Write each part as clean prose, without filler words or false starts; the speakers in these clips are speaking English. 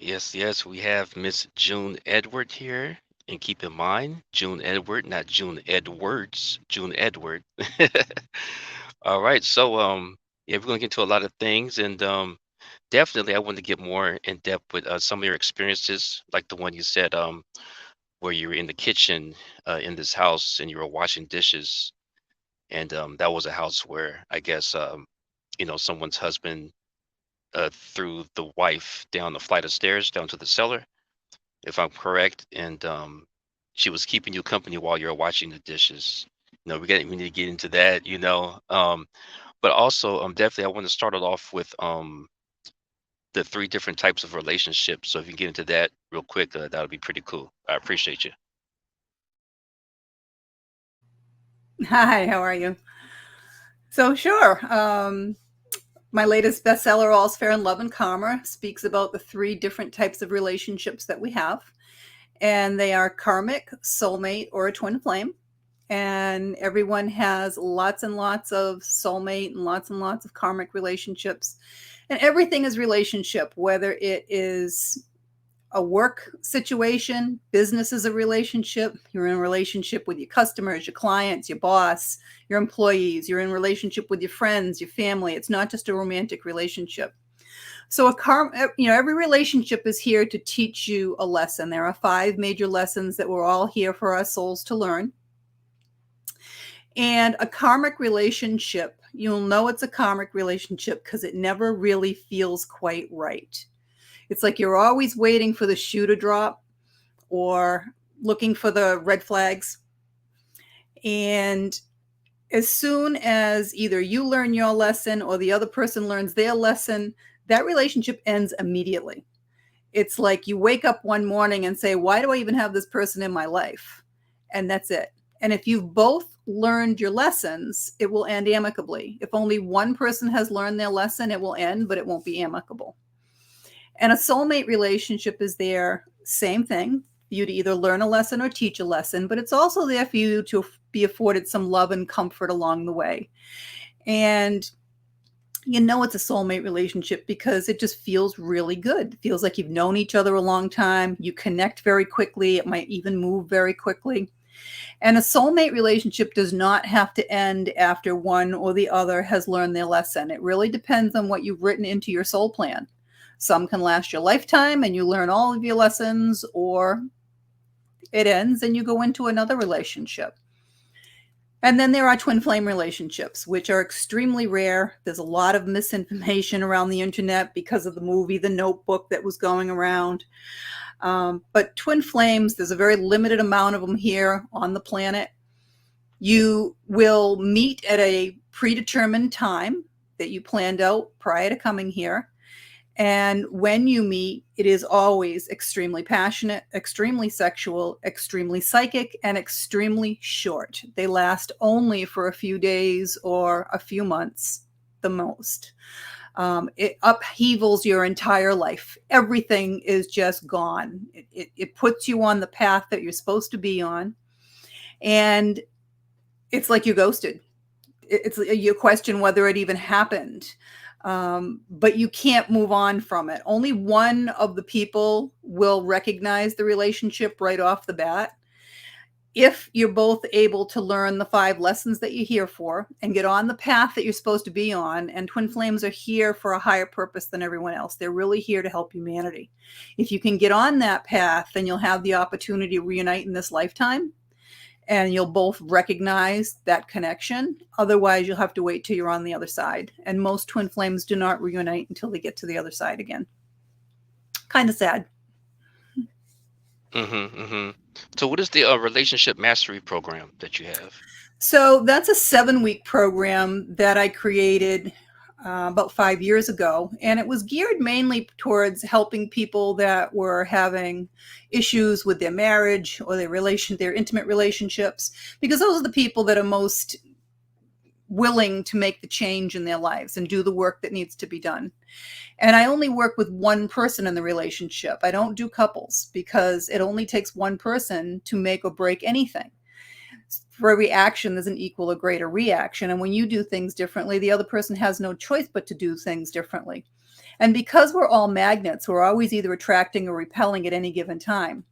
Yes, yes, we have Miss June Edward here. And keep in mind, June Edward, not June Edwards, June Edward. All right, so yeah, we're gonna get into a lot of things, and definitely I want to get more in depth with some of your experiences, like the one you said, where you were in the kitchen in this house and you were washing dishes, and that was a house where I guess someone's husband threw the wife down the flight of stairs down to the cellar, if I'm correct, and she was keeping you company while you're washing the dishes. We need to get into that, but also definitely I want to start it off with the three different types of relationships. So if you can get into that real quick, that would be pretty cool. I appreciate you. Hi, how are you? So, sure. My latest bestseller, All's Fair in Love and Karma, speaks about the three different types of relationships that we have. And they are karmic, soulmate, or a twin flame. And everyone has lots and lots of soulmate and lots of karmic relationships. And everything is relationship, whether it is a work situation, business is a relationship. You're in a relationship with your customers, your clients, your boss, your employees. You're in a relationship with your friends, your family. It's not just a romantic relationship. So every relationship is here to teach you a lesson. There are 5 major lessons that we're all here for our souls to learn. And a karmic relationship, you'll know it's a karmic relationship because it never really feels quite right. It's like you're always waiting for the shoe to drop or looking for the red flags. And as soon as either you learn your lesson or the other person learns their lesson, that relationship ends immediately. It's like you wake up one morning and say, why do I even have this person in my life? And that's it. And if you've both learned your lessons, it will end amicably. If only one person has learned their lesson, it will end, but it won't be amicable. And a soulmate relationship is there, same thing, for you to either learn a lesson or teach a lesson, but it's also there for you to be afforded some love and comfort along the way. And you know it's a soulmate relationship because it just feels really good. It feels like you've known each other a long time. You connect very quickly. It might even move very quickly. And a soulmate relationship does not have to end after one or the other has learned their lesson. It really depends on what you've written into your soul plan. Some can last your lifetime and you learn all of your lessons, or it ends and you go into another relationship. And then there are twin flame relationships, which are extremely rare. There's a lot of misinformation around the internet because of the movie The Notebook that was going around. But twin flames, there's a very limited amount of them here on the planet. You will meet at a predetermined time that you planned out prior to coming here. And when you meet, it is always extremely passionate, extremely sexual, extremely psychic, and extremely short. They last only for a few days or a few months, the most. It upheavals your entire life. Everything is just gone. It puts you on the path that you're supposed to be on. And it's like you're ghosted. You question whether it even happened. But you can't move on from it. Only one of the people will recognize the relationship right off the bat. If you're both able to learn the 5 lessons that you're here for and get on the path that you're supposed to be on, and twin flames are here for a higher purpose than everyone else. They're really here to help humanity. If you can get on that path, then you'll have the opportunity to reunite in this lifetime, and you'll both recognize that connection. Otherwise, you'll have to wait till you're on the other side. And most twin flames do not reunite until they get to the other side again. Kind of sad. Mm-hmm. Mm-hmm. So what is the relationship mastery program that you have? So that's a 7-week program that I created about 5 years ago. And it was geared mainly towards helping people that were having issues with their marriage or their intimate relationships, because those are the people that are most willing to make the change in their lives and do the work that needs to be done. And I only work with one person in the relationship. I don't do couples because it only takes one person to make or break anything. For every action, there's an equal or greater reaction. And when you do things differently, the other person has no choice but to do things differently. And because we're all magnets, we're always either attracting or repelling at any given time.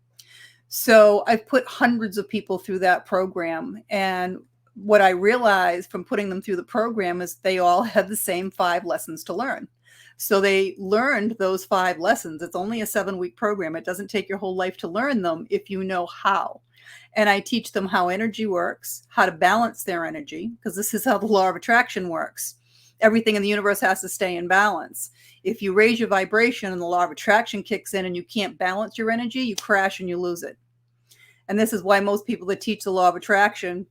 So I've put hundreds of people through that program. And what I realized from putting them through the program is they all had the same 5 lessons to learn. So they learned those 5 lessons. It's only a 7-week program. It doesn't take your whole life to learn them if you know how. And I teach them how energy works, how to balance their energy, because this is how the law of attraction works. Everything in the universe has to stay in balance. If you raise your vibration and the law of attraction kicks in and you can't balance your energy, you crash and you lose it. And this is why most people that teach the law of attraction,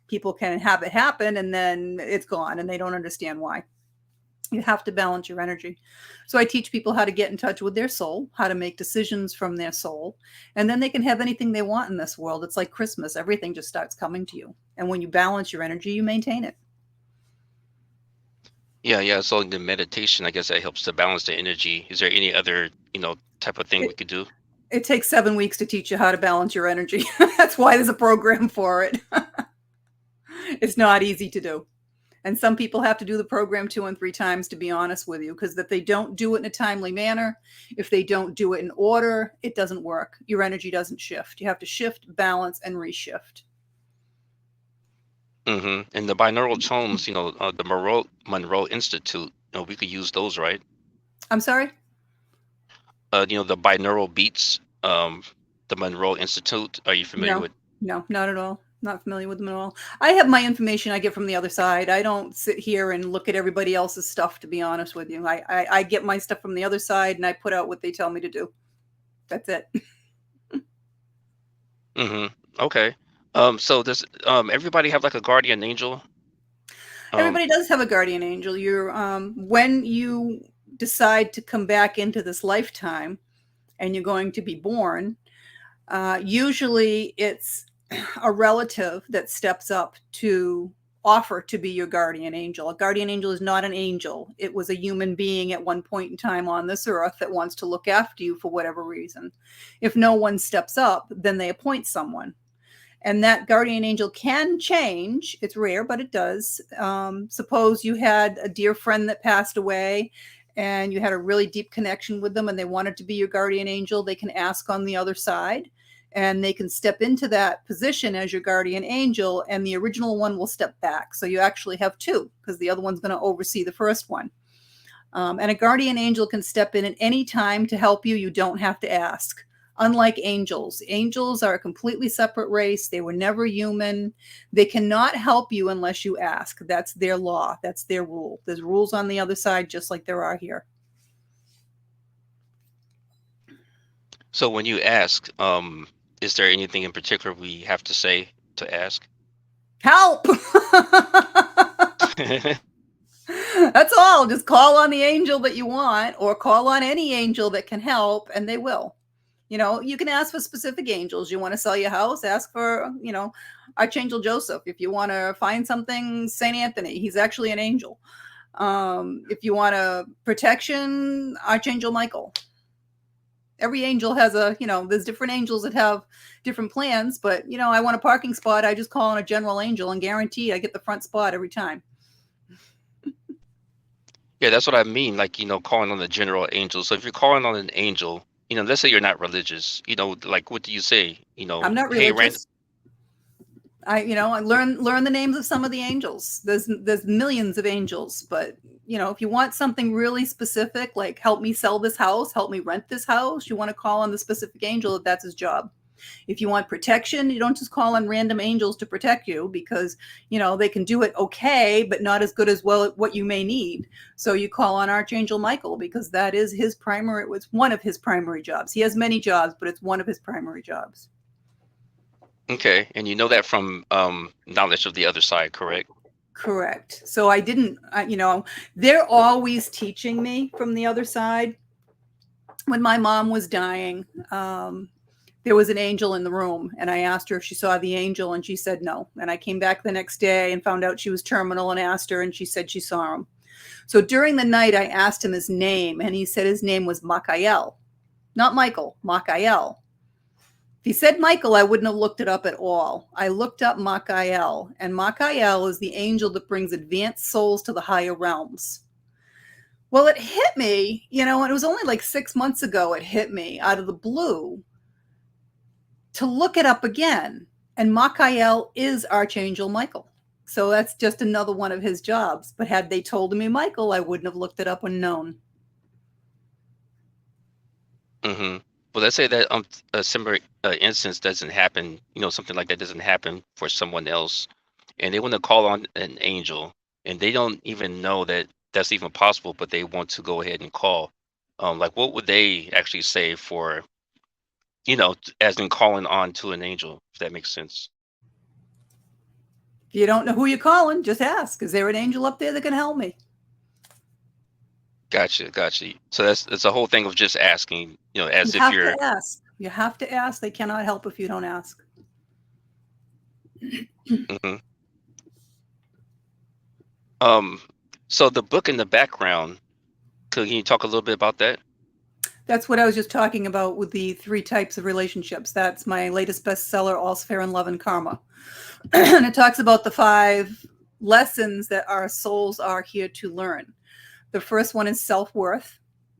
people can have it happen and then it's gone and they don't understand why. You have to balance your energy. So I teach people how to get in touch with their soul, how to make decisions from their soul, and then they can have anything they want in this world. It's like Christmas. Everything just starts coming to you. And when you balance your energy, you maintain it. Yeah, yeah. So the meditation, I guess that helps to balance the energy. Is there any other, type of thing we It, could do? it takes 7 weeks to teach you how to balance your energy. That's why there's a program for it. It's not easy to do. And some people have to do the program 2 and 3 times, to be honest with you, because if they don't do it in a timely manner, if they don't do it in order, it doesn't work. Your energy doesn't shift. You have to shift, balance, and reshift. Mm-hmm. And the binaural tones, the Monroe Institute, we could use those, right? I'm sorry? The binaural beats, the Monroe Institute. Are you familiar No, with? no, not at all. Not familiar with them at all. I have my information I get from the other side. I don't sit here and look at everybody else's stuff, to be honest with you. I get my stuff from the other side and I put out what they tell me to do. That's it. Mm-hmm. Okay. So does everybody have like a guardian angel? Um, Everybody does have a guardian angel. You're when you decide to come back into this lifetime and you're going to be born, usually it's a relative that steps up to offer to be your guardian angel. A guardian angel is not an angel. It was a human being at one point in time on this earth that wants to look after you for whatever reason. If no one steps up, then they appoint someone. And that guardian angel can change. It's rare, but it does. Suppose you had a dear friend that passed away and you had a really deep connection with them and they wanted to be your guardian angel, they can ask on the other side and they can step into that position as your guardian angel, and the original one will step back. So you actually have two because the other one's going to oversee the first one. And a guardian angel can step in at any time to help you. You don't have to ask. Unlike angels, angels are a completely separate race. They were never human. They cannot help you unless you ask. That's their law. That's their rule. There's rules on the other side, just like there are here. So when you ask, is there anything in particular we have to say to ask? Help! That's all. Just call on the angel that you want, or call on any angel that can help, and they will. You know, you can ask for specific angels. You want to sell your house, ask for, Archangel Joseph. If you want to find something, Saint Anthony, he's actually an angel. If you want a protection, Archangel Michael. Every angel has there's different angels that have different plans, but, I want a parking spot, I just call on a general angel and guarantee I get the front spot every time. Yeah, that's what I mean. Like, calling on the general angel. So if you're calling on an angel, let's say you're not religious, like, what do you say? I'm not Hey, random. religious. I learn the names of some of the angels. There's millions of angels, but if you want something really specific, like help me sell this house, help me rent this house, you want to call on the specific angel if that's his job. If you want protection, you don't just call on random angels to protect you, because they can do it okay, but not as good as what you may need. So you call on Archangel Michael, because that is it's one of his primary jobs. He has many jobs, but it's one of his primary jobs. Okay, and you know that from knowledge of the other side, correct? Correct. So they're always teaching me from the other side. When my mom was dying, there was an angel in the room, and I asked her if she saw the angel, and she said no. And I came back the next day and found out she was terminal and asked her, and she said she saw him. So during the night, I asked him his name, and he said his name was Makael. Not Michael, Makael. If he said Michael, I wouldn't have looked it up at all. I looked up Makael, and Makael is the angel that brings advanced souls to the higher realms. Well, it hit me, and it was only like 6 months ago it hit me out of the blue to look it up again. And Makael is Archangel Michael. So that's just another one of his jobs. But had they told me Michael, I wouldn't have looked it up and known. Mm-hmm. Well, let's say that a similar instance doesn't happen, something like that doesn't happen for someone else, and they want to call on an angel, and they don't even know that that's even possible, but they want to go ahead and call. Like, what would they actually say for, as in calling on to an angel, if that makes sense? If you don't know who you're calling, just ask. Is there an angel up there that can help me? Gotcha, gotcha. So that's a whole thing of just asking, as You if have you're. to ask. You have to ask. They cannot help if you don't ask. Mhm. Um, so the book in the background, can you talk a little bit about that? That's what I was just talking about with the 3 types of relationships. That's my latest bestseller, All's Fair in Love and Karma. And it talks about the 5 lessons that our souls are here to learn. The first one is self-worth.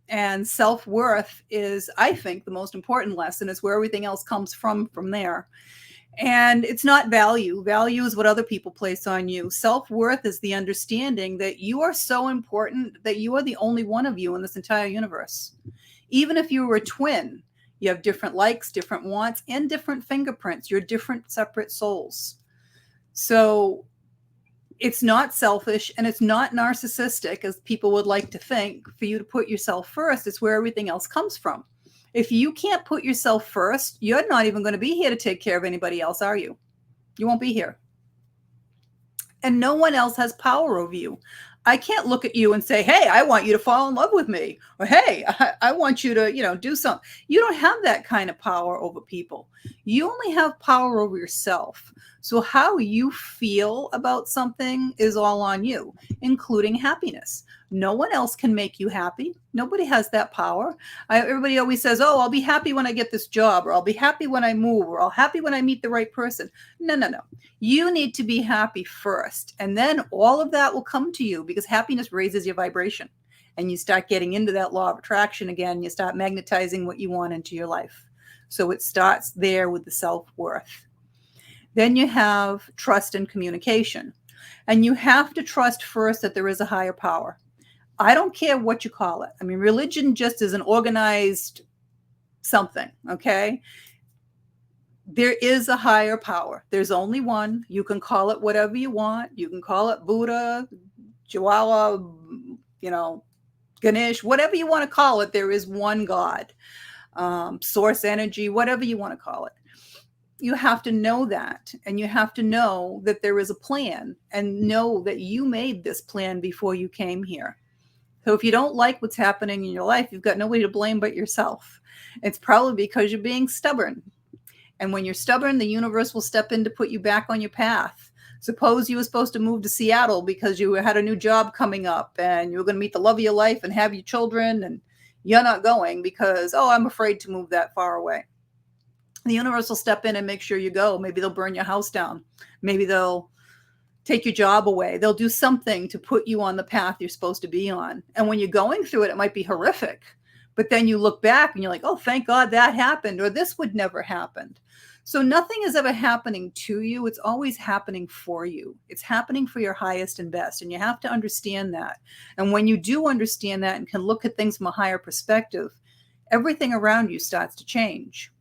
And self-worth is, I think, the most important lesson. It's where everything else comes from there. And it's not value. Value is what other people place on you. Self-worth is the understanding that you are so important that you are the only one of you in this entire universe. Even if you were a twin, you have different likes, different wants, and different fingerprints. You're different, separate souls. So it's not selfish and it's not narcissistic, as people would like to think, for you to put yourself first. It's where everything else comes from. If you can't put yourself first, you're not even going to be here to take care of anybody else, are you? You won't be here. And no one else has power over you. I can't look at you and say, hey, I want you to fall in love with me. Or, hey, I want you to, do something. You don't have that kind of power over people. You only have power over yourself. So how you feel about something is all on you, including happiness. No one else can make you happy. Nobody has that power. Everybody always says, oh, I'll be happy when I get this job, or I'll be happy when I move, or I'll happy when I meet the right person. No, no, no. You need to be happy first. And then all of that will come to you, because happiness raises your vibration. And you start getting into that law of attraction again. You start magnetizing what you want into your life. So it starts there with the self-worth. Then you have trust and communication. And you have to trust first that there is a higher power. I don't care what you call it. I mean, religion just is an organized something, okay? There is a higher power. There's only one. You can call it whatever you want. You can call it Buddha, Chihuahua, Ganesh, whatever you want to call it. There is one God, source energy, whatever you want to call it. You have to know that, and you have to know that there is a plan, and know that you made this plan before you came here. So if you don't like what's happening in your life, you've got nobody to blame but yourself. It's probably because you're being stubborn. And when you're stubborn, the universe will step in to put you back on your path. Suppose you were supposed to move to Seattle because you had a new job coming up and you were going to meet the love of your life and have your children, and you're not going because, oh, I'm afraid to move that far away. The universe will step in and make sure you go. Maybe they'll burn your house down. Maybe they'll take your job away. They'll do something to put you on the path you're supposed to be on. And when you're going through it, it might be horrific. But then you look back and you're like, oh, thank God that happened, or this would never happen. So nothing is ever happening to you. It's always happening for you. It's happening for your highest and best. And you have to understand that. And when you do understand that and can look at things from a higher perspective, everything around you starts to change.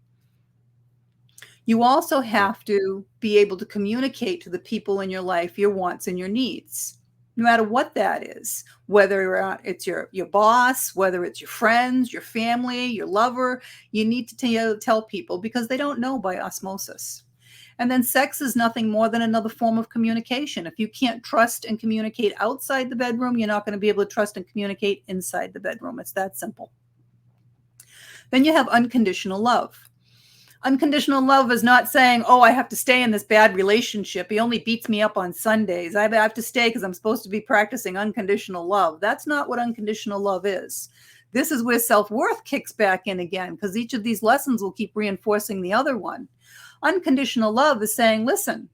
You also have to be able to communicate to the people in your life your wants and your needs, no matter what that is, whether it's your boss, whether it's your friends, your family, your lover. You need to tell people, because they don't know by osmosis. And then sex is nothing more than another form of communication. If you can't trust and communicate outside the bedroom, you're not going to be able to trust and communicate inside the bedroom. It's that simple. Then you have unconditional love. Unconditional love is not saying, oh, I have to stay in this bad relationship. He only beats me up on Sundays. I have to stay because I'm supposed to be practicing unconditional love. That's not what unconditional love is. This is where self-worth kicks back in again, because each of these lessons will keep reinforcing the other one. Unconditional love is saying, listen,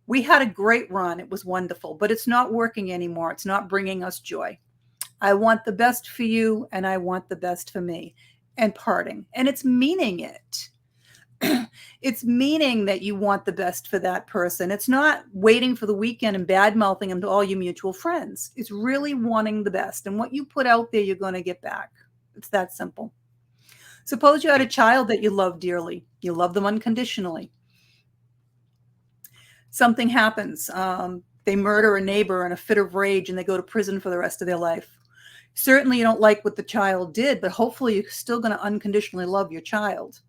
we had a great run. It was wonderful, but it's not working anymore. It's not bringing us joy. I want the best for you, and I want the best for me. And parting. And it's meaning it. It's meaning that you want the best for that person. It's not waiting for the weekend and bad mouthing them to all your mutual friends. It's really wanting the best. And what you put out there, you're going to get back. It's that simple. Suppose you had a child that you love dearly. You love them unconditionally. Something happens. They murder a neighbor in a fit of rage and they go to prison for the rest of their life. Certainly you don't like what the child did, but hopefully you're still going to unconditionally love your child.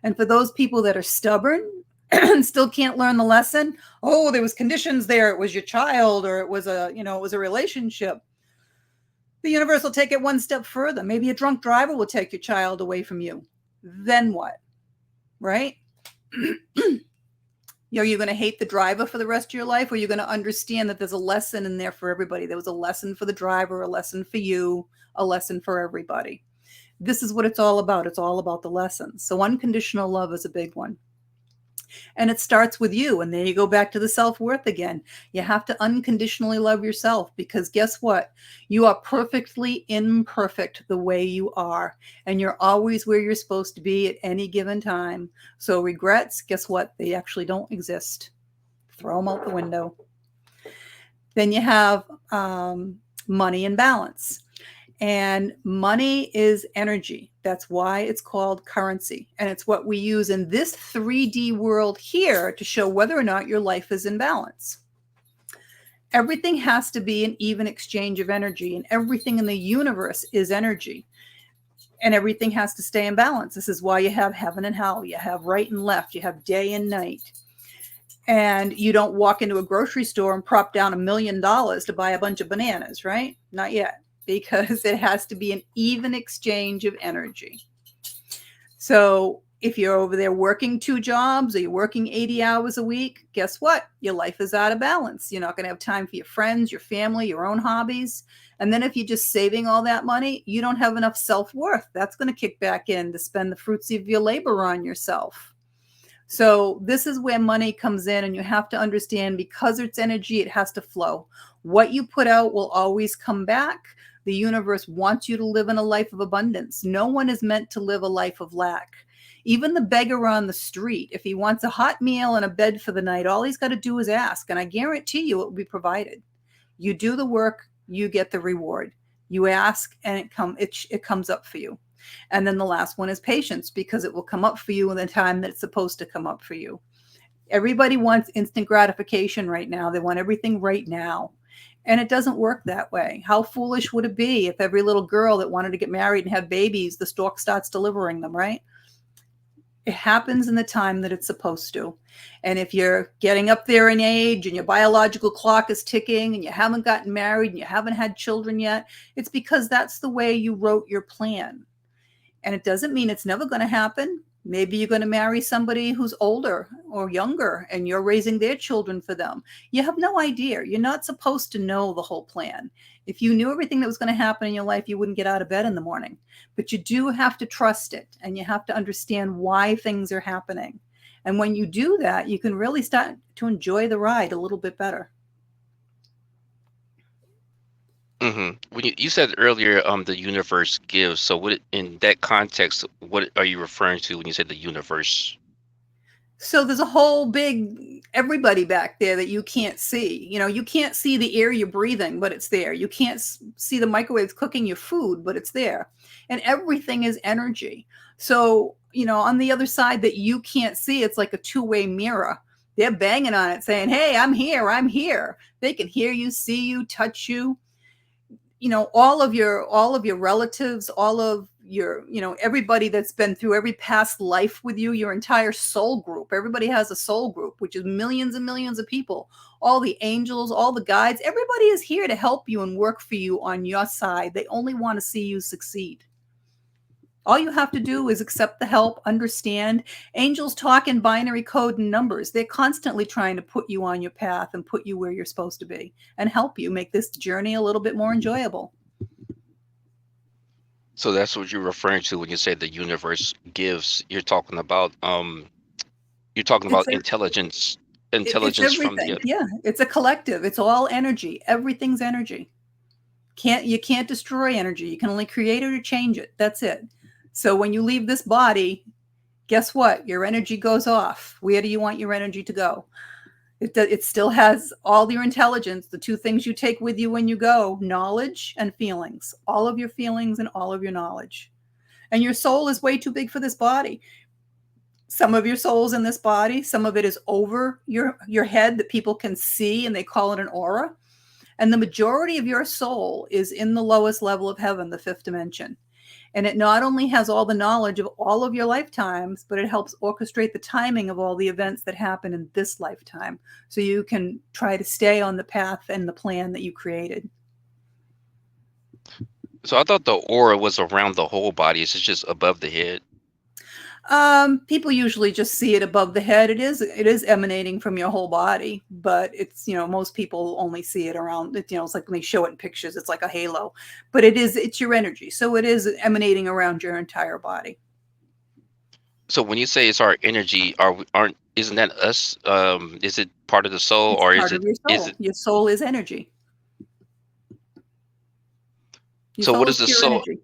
And for those people that are stubborn and still can't learn the lesson, oh, there was conditions there. It was your child, or it was a relationship. The universe will take it one step further. Maybe a drunk driver will take your child away from you. Then what? Right? Are you going to hate the driver for the rest of your life, or are you going to understand that there's a lesson in there for everybody? There was a lesson for the driver, a lesson for you, a lesson for everybody. This is what it's all about. It's all about the lessons. So unconditional love is a big one. And it starts with you. And there you go back to the self-worth again. You have to unconditionally love yourself, because guess what? You are perfectly imperfect the way you are. And you're always where you're supposed to be at any given time. So regrets, guess what? They actually don't exist. Throw them out the window. Then you have money and balance. And money is energy. That's why it's called currency. And it's what we use in this 3D world here to show whether or not your life is in balance. Everything has to be an even exchange of energy, and everything in the universe is energy. And everything has to stay in balance. This is why you have heaven and hell. You have right and left. You have day and night. And you don't walk into a grocery store and prop down $1 million to buy a bunch of bananas, right? Not yet. Because it has to be an even exchange of energy. So if you're over there working 2 jobs, or you're working 80 hours a week, guess what? Your life is out of balance. You're not going to have time for your friends, your family, your own hobbies. And then if you're just saving all that money, you don't have enough self-worth. That's going to kick back in to spend the fruits of your labor on yourself. So this is where money comes in, and you have to understand, because it's energy, it has to flow. What you put out will always come back. The universe wants you to live in a life of abundance. No one is meant to live a life of lack. Even the beggar on the street, if he wants a hot meal and a bed for the night, all he's got to do is ask, and I guarantee you it will be provided. You do the work, you get the reward. You ask, and it comes up for you. And then the last one is patience, because it will come up for you in the time that it's supposed to come up for you. Everybody wants instant gratification right now. They want everything right now. And it doesn't work that way. How foolish would it be if every little girl that wanted to get married and have babies, the stork starts delivering them, right? It happens in the time that it's supposed to. And if you're getting up there in age and your biological clock is ticking and you haven't gotten married and you haven't had children yet, it's because that's the way you wrote your plan. And it doesn't mean it's never going to happen. Maybe you're going to marry somebody who's older or younger and you're raising their children for them. You have no idea. You're not supposed to know the whole plan. If you knew everything that was going to happen in your life, you wouldn't get out of bed in the morning. But you do have to trust it, and you have to understand why things are happening. And when you do that, you can really start to enjoy the ride a little bit better. When you said earlier, the universe gives. So what in that context, what are you referring to when you say the universe? So there's a whole big everybody back there that you can't see. You can't see the air you're breathing, but it's there. You can't see the microwaves cooking your food, but it's there. And everything is energy. So, on the other side that you can't see, it's like a two-way mirror. They're banging on it saying, "Hey, I'm here. I'm here." They can hear you, see you, touch you. All of your relatives, all of your, everybody that's been through every past life with you, your entire soul group. Everybody has a soul group, which is millions and millions of people. All the angels, all the guides, everybody is here to help you and work for you on your side. They only want to see you succeed. All you have to do is accept the help, understand. Angels talk in binary code and numbers. They're constantly trying to put you on your path and put you where you're supposed to be and help you make this journey a little bit more enjoyable. So that's what you're referring to when you say the universe gives. You're talking about It's it's intelligence from the everything. Yeah, it's a collective. It's all energy. Everything's energy. You can't destroy energy. You can only create it or change it. That's it. So when you leave this body, guess what? Your energy goes off. Where do you want your energy to go? It still has all your intelligence, the two things you take with you when you go: knowledge and feelings, all of your feelings and all of your knowledge. And your soul is way too big for this body. Some of your soul's in this body, some of it is over your head that people can see, and they call it an aura. And the majority of your soul is in the lowest level of heaven, the fifth dimension. And it not only has all the knowledge of all of your lifetimes, but it helps orchestrate the timing of all the events that happen in this lifetime. So you can try to stay on the path and the plan that you created. So I thought the aura was around the whole body. It's just above the head. People usually just see it above the head. It is emanating from your whole body, but it's, most people only see it around it. It's like when they show it in pictures, it's like a halo, but it's your energy. So it is emanating around your entire body. So when you say it's our energy, aren't isn't that us? Is it part of the soul, It's or is part of it your is soul. it? Your soul is energy. Your So what soul is is the pure soul? energy.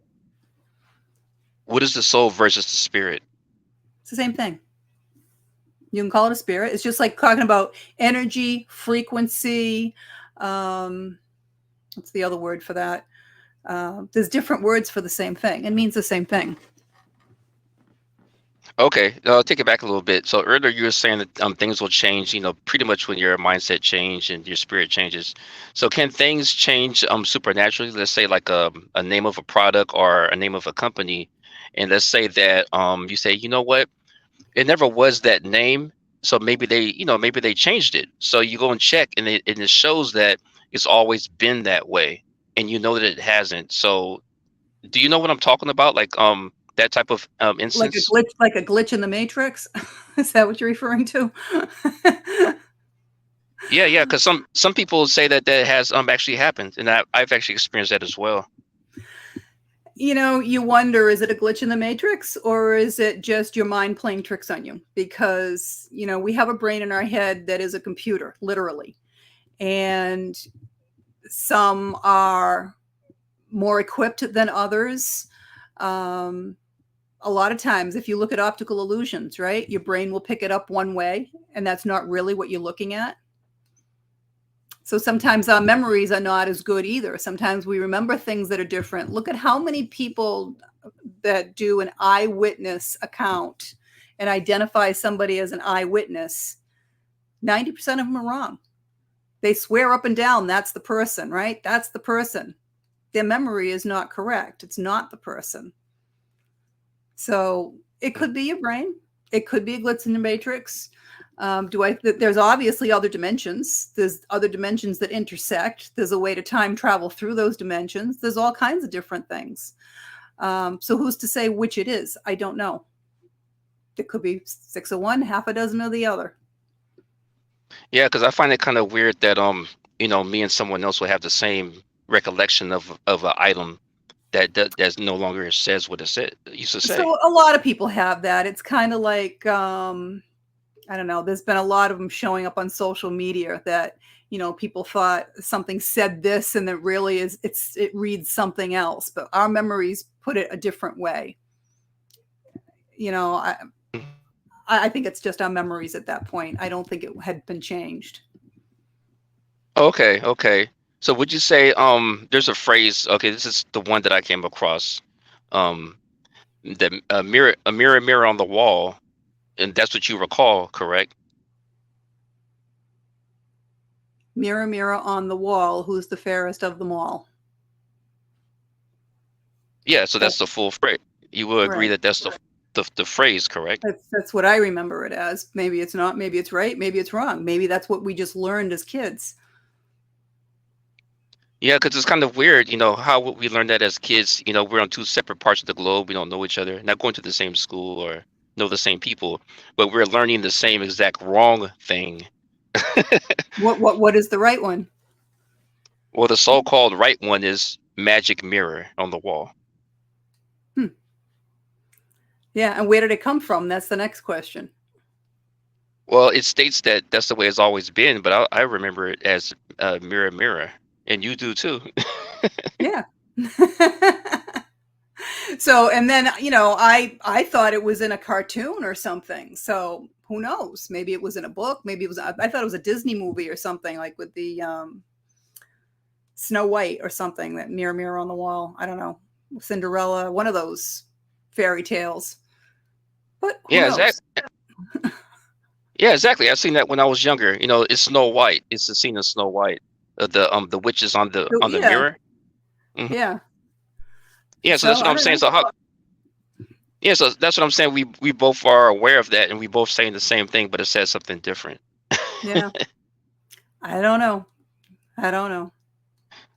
What is the soul versus the spirit? It's the same thing. You can call it a spirit. It's just like talking about energy, frequency. What's the other word for that? There's different words for the same thing. It means the same thing. Okay, I'll take it back a little bit. So earlier you were saying that things will change, pretty much when your mindset change and your spirit changes. So can things change supernaturally? Let's say like a name of a product or a name of a company, and let's say that you say, you know what, it never was that name, so maybe they changed it. So you go and check, and it shows that it's always been that way, and you know that it hasn't. So do you know what I'm talking about? Like that type of Like a instance. glitch, like a glitch in the matrix. Is that what you're referring to? Yeah, yeah, because some people say that that has actually happened, and I've actually experienced that as well. You wonder, is it a glitch in the matrix or is it just your mind playing tricks on you? Because, we have a brain in our head that is a computer, literally. And some are more equipped than others. Um, a lot of times, if you look at optical illusions, right, your brain will pick it up one way, and that's not really what you're looking at. So sometimes our memories are not as good either. Sometimes we remember things that are different. Look at how many people that do an eyewitness account and identify somebody as an eyewitness. 90% of them are wrong. They swear up and down that's the person, right? That's the person. Their memory is not correct. It's not the person. So it could be your brain. It could be a glitch in the matrix. There's obviously other dimensions. There's other dimensions that intersect. There's a way to time travel through those dimensions. There's all kinds of different things. So who's to say which it is? I don't know. It could be six of one, half a dozen of the other. Yeah, because I find it kind of weird that me and someone else will have the same recollection of an item that's no longer says what it used to say. So a lot of people have that. It's kind of like I don't know. There's been a lot of them showing up on social media that people thought something said this, and it really is. It reads something else, but our memories put it a different way. You know, I I think it's just our memories at that point. I don't think it had been changed. Okay, okay. So would you say there's a phrase? Okay, this is the one that I came across. Um, that mirror on the wall, and that's what you recall, correct? Mirror, mirror on the wall, who's the fairest of them all? Yeah, so That's that's the full phrase. You will agree right. that that's the phrase, correct? That's what I remember it as. Maybe it's not. Maybe it's right. Maybe it's wrong. Maybe that's what we just learned as kids. Yeah, because it's kind of weird, how would we learn that as kids? We're on two separate parts of the globe. We don't know each other, not going to the same school or know the same people, but we're learning the same exact wrong thing. What is the right one? Well, the so-called right one is magic mirror on the wall. Hmm. Yeah, and where did it come from? That's the next question. Well, it states that that's the way it's always been, but I remember it as mirror, mirror, and you do too. Yeah. So, and then I thought it was in a cartoon or something. So who knows? Maybe it was in a book. Maybe it was. I thought it was a Disney movie or something, like with the Snow White or something. That mirror, mirror on the wall. I don't know. Cinderella. One of those fairy tales. But who Yeah, knows? exactly. Yeah, exactly. I've seen that when I was younger. It's Snow White. It's the scene of Snow White, the witches on the So, on the yeah, mirror. Hmm. yeah. Yeah, so that's So what I I'm don't saying. know. So how? Yeah, so that's what I'm saying. We both are aware of that, and we both saying the same thing, but it says something different. Yeah, I don't know. I don't know.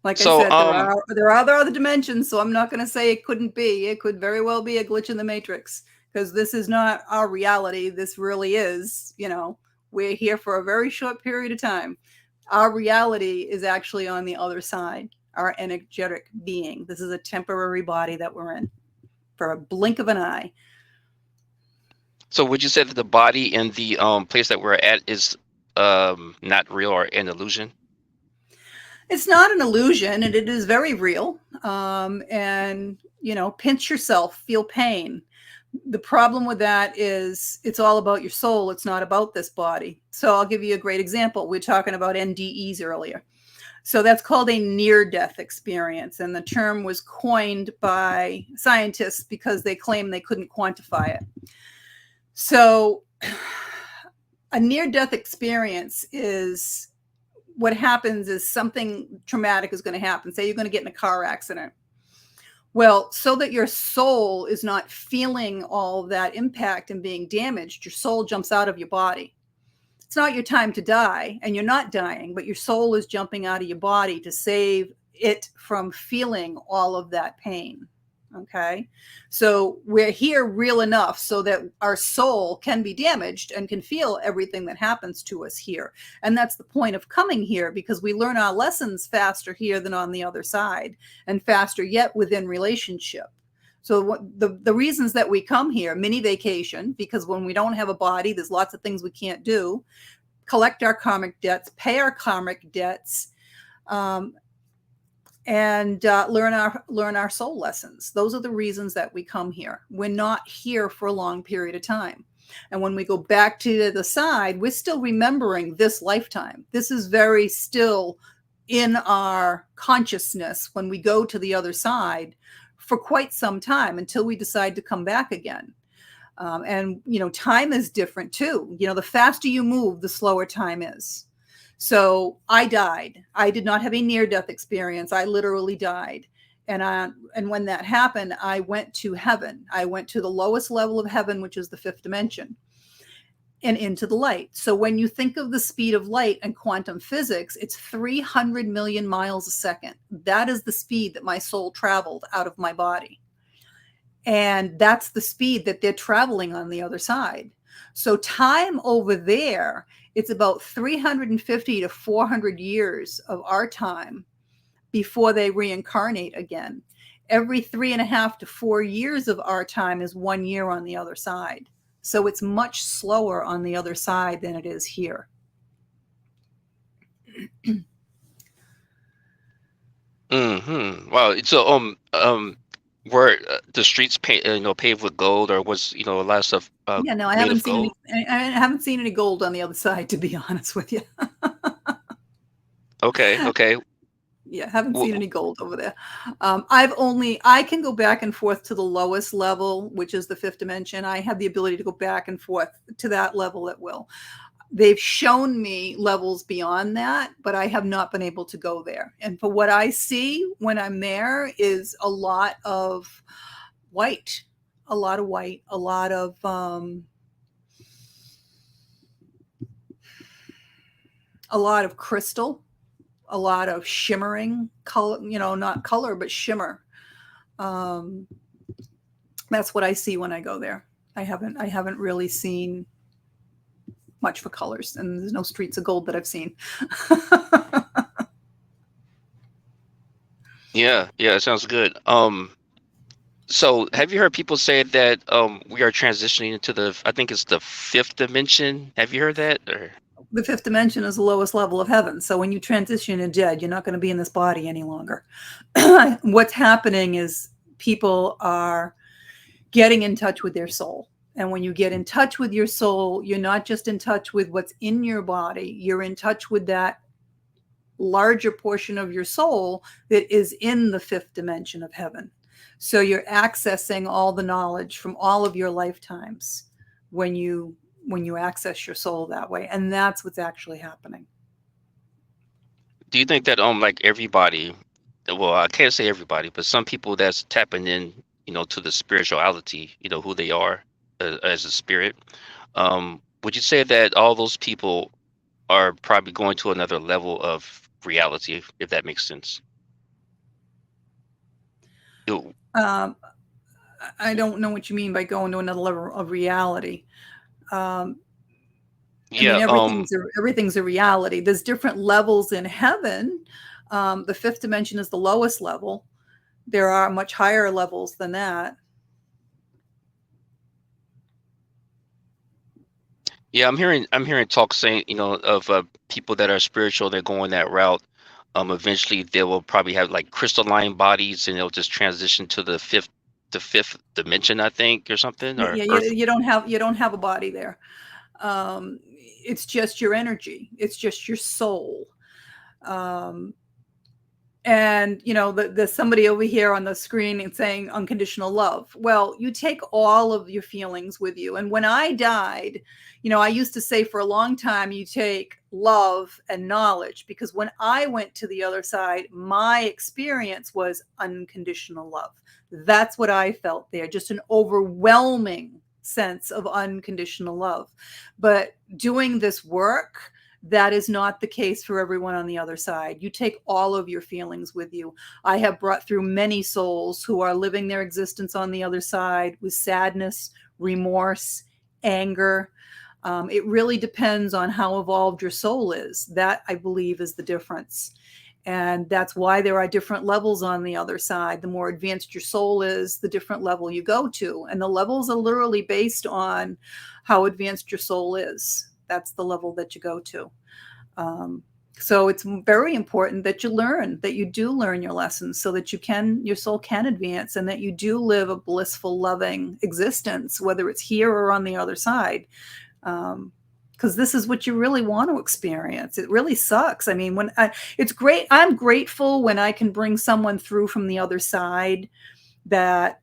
Like I So said, there are other dimensions, so I'm not going to say it couldn't be. It could very well be a glitch in the matrix because this is not our reality. This really is, we're here for a very short period of time. Our reality is actually on the other side, our energetic being. This is a temporary body that we're in for a blink of an eye. so would you say that the body in the place that we're at is not real or an illusion? It's not an illusion, and it is very real. And pinch yourself, feel pain. The problem with that is it's all about your soul. It's not about this body. So I'll give you a great example. We are talking about NDEs earlier. So that's called a near-death experience, and the term was coined by scientists because they claim they couldn't quantify it. So a near-death experience is what happens is something traumatic is going to happen. Say you're going to get in a car accident. Well, so that your soul is not feeling all of that impact and being damaged, your soul jumps out of your body. It's not your time to die, and you're not dying, but your soul is jumping out of your body to save it from feeling all of that pain. Okay. So we're here real enough so that our soul can be damaged and can feel everything that happens to us here. And that's the point of coming here, because we learn our lessons faster here than on the other side, and faster yet within relationship. So the reasons that we come here: mini vacation, because when we don't have a body, there's lots of things we can't do, collect our karmic debts, pay our karmic debts, um, and learn our soul lessons. Those are the reasons that we come here. We're not here for a long period of time. And when we go back to the side, we're still remembering this lifetime. This is very still in our consciousness when we go to the other side for quite some time, until we decide to come back again. And, time is different too. The faster you move, the slower time is. So I died. I did not have a near-death experience. I literally died. And when that happened, I went to heaven. I went to the lowest level of heaven, which is the fifth dimension, and into the light. So when you think of the speed of light and quantum physics, it's 300 million miles a second. That is the speed that my soul traveled out of my body. And that's the speed that they're traveling on the other side. So time over there, it's about 350 to 400 years of our time before they reincarnate again. Every 3.5 to 4 years of our time is 1 year on the other side. So it's much slower on the other side than it is here. Wow. So were the streets paved with gold, or was a lot of stuff Yeah, no, I made haven't of seen gold? any gold on the other side, to be honest with you. Okay, okay. Yeah, haven't seen W- any gold over there. I can go back and forth to the lowest level, which is the fifth dimension. I have the ability to go back and forth to that level at will. They've shown me levels beyond that, but I have not been able to go there. And for what I see when I'm there is a lot of white, a lot of white, a lot of crystal, a lot of shimmering color, not color, but shimmer. Um, that's what I see when I go there. I haven't really seen much for colors, and there's no streets of gold that I've seen. yeah, yeah, it sounds good. So have you heard people say that we are transitioning into I think it's the fifth dimension? Have you heard that? Or The fifth dimension is the lowest level of heaven. So when you transition to dead, you're not going to be in this body any longer. What's happening is people are getting in touch with their soul. And when you get in touch with your soul, you're not just in touch with what's in your body, you're in touch with that larger portion of your soul that is in the fifth dimension of heaven. So you're accessing all the knowledge from all of your lifetimes when you access your soul that way. And that's what's actually happening. do you think that like everybody, well, I can't say everybody, but some people that's tapping in, to the spirituality, who they are as a spirit, would you say that all those people are probably going to another level of reality, if that makes sense? You- Um, I don't know what you mean by going to another level of reality. Um, I mean, Yeah, everything's a reality. There's different levels in heaven. The fifth dimension is the lowest level. There are much higher levels than that. yeah, I'm hearing talk saying, of people that are spiritual, they're going that route. Eventually they will probably have like crystalline bodies, and they'll just transition to the fifth dimension, I think, or something, Yeah, or yeah, Earth. you don't have a body there. It's just your energy. It's just your soul. Um, and there's somebody over here on the screen and saying unconditional love. Well, you take all of your feelings with you. And when I died, I used to say for a long time, you take love and knowledge, because when I went to the other side, my experience was unconditional love. That's what I felt there, just an overwhelming sense of unconditional love. But doing this work, That is not the case for everyone on the other side. You take all of your feelings with you. I have brought through many souls who are living their existence on the other side with sadness, remorse, anger. It really depends on how evolved your soul is. That, I believe, is the difference. And that's why there are different levels on the other side. The more advanced your soul is, the different level you go to. And the levels are literally based on how advanced your soul is. That's the level that you go to. Um, so it's very important that you learn, that you do learn your lessons so that your soul can advance and that you do live a blissful, loving existence, whether it's here or on the other side. Because this is what you really want to experience. It really sucks. I mean, it's great. I'm grateful when I can bring someone through from the other side that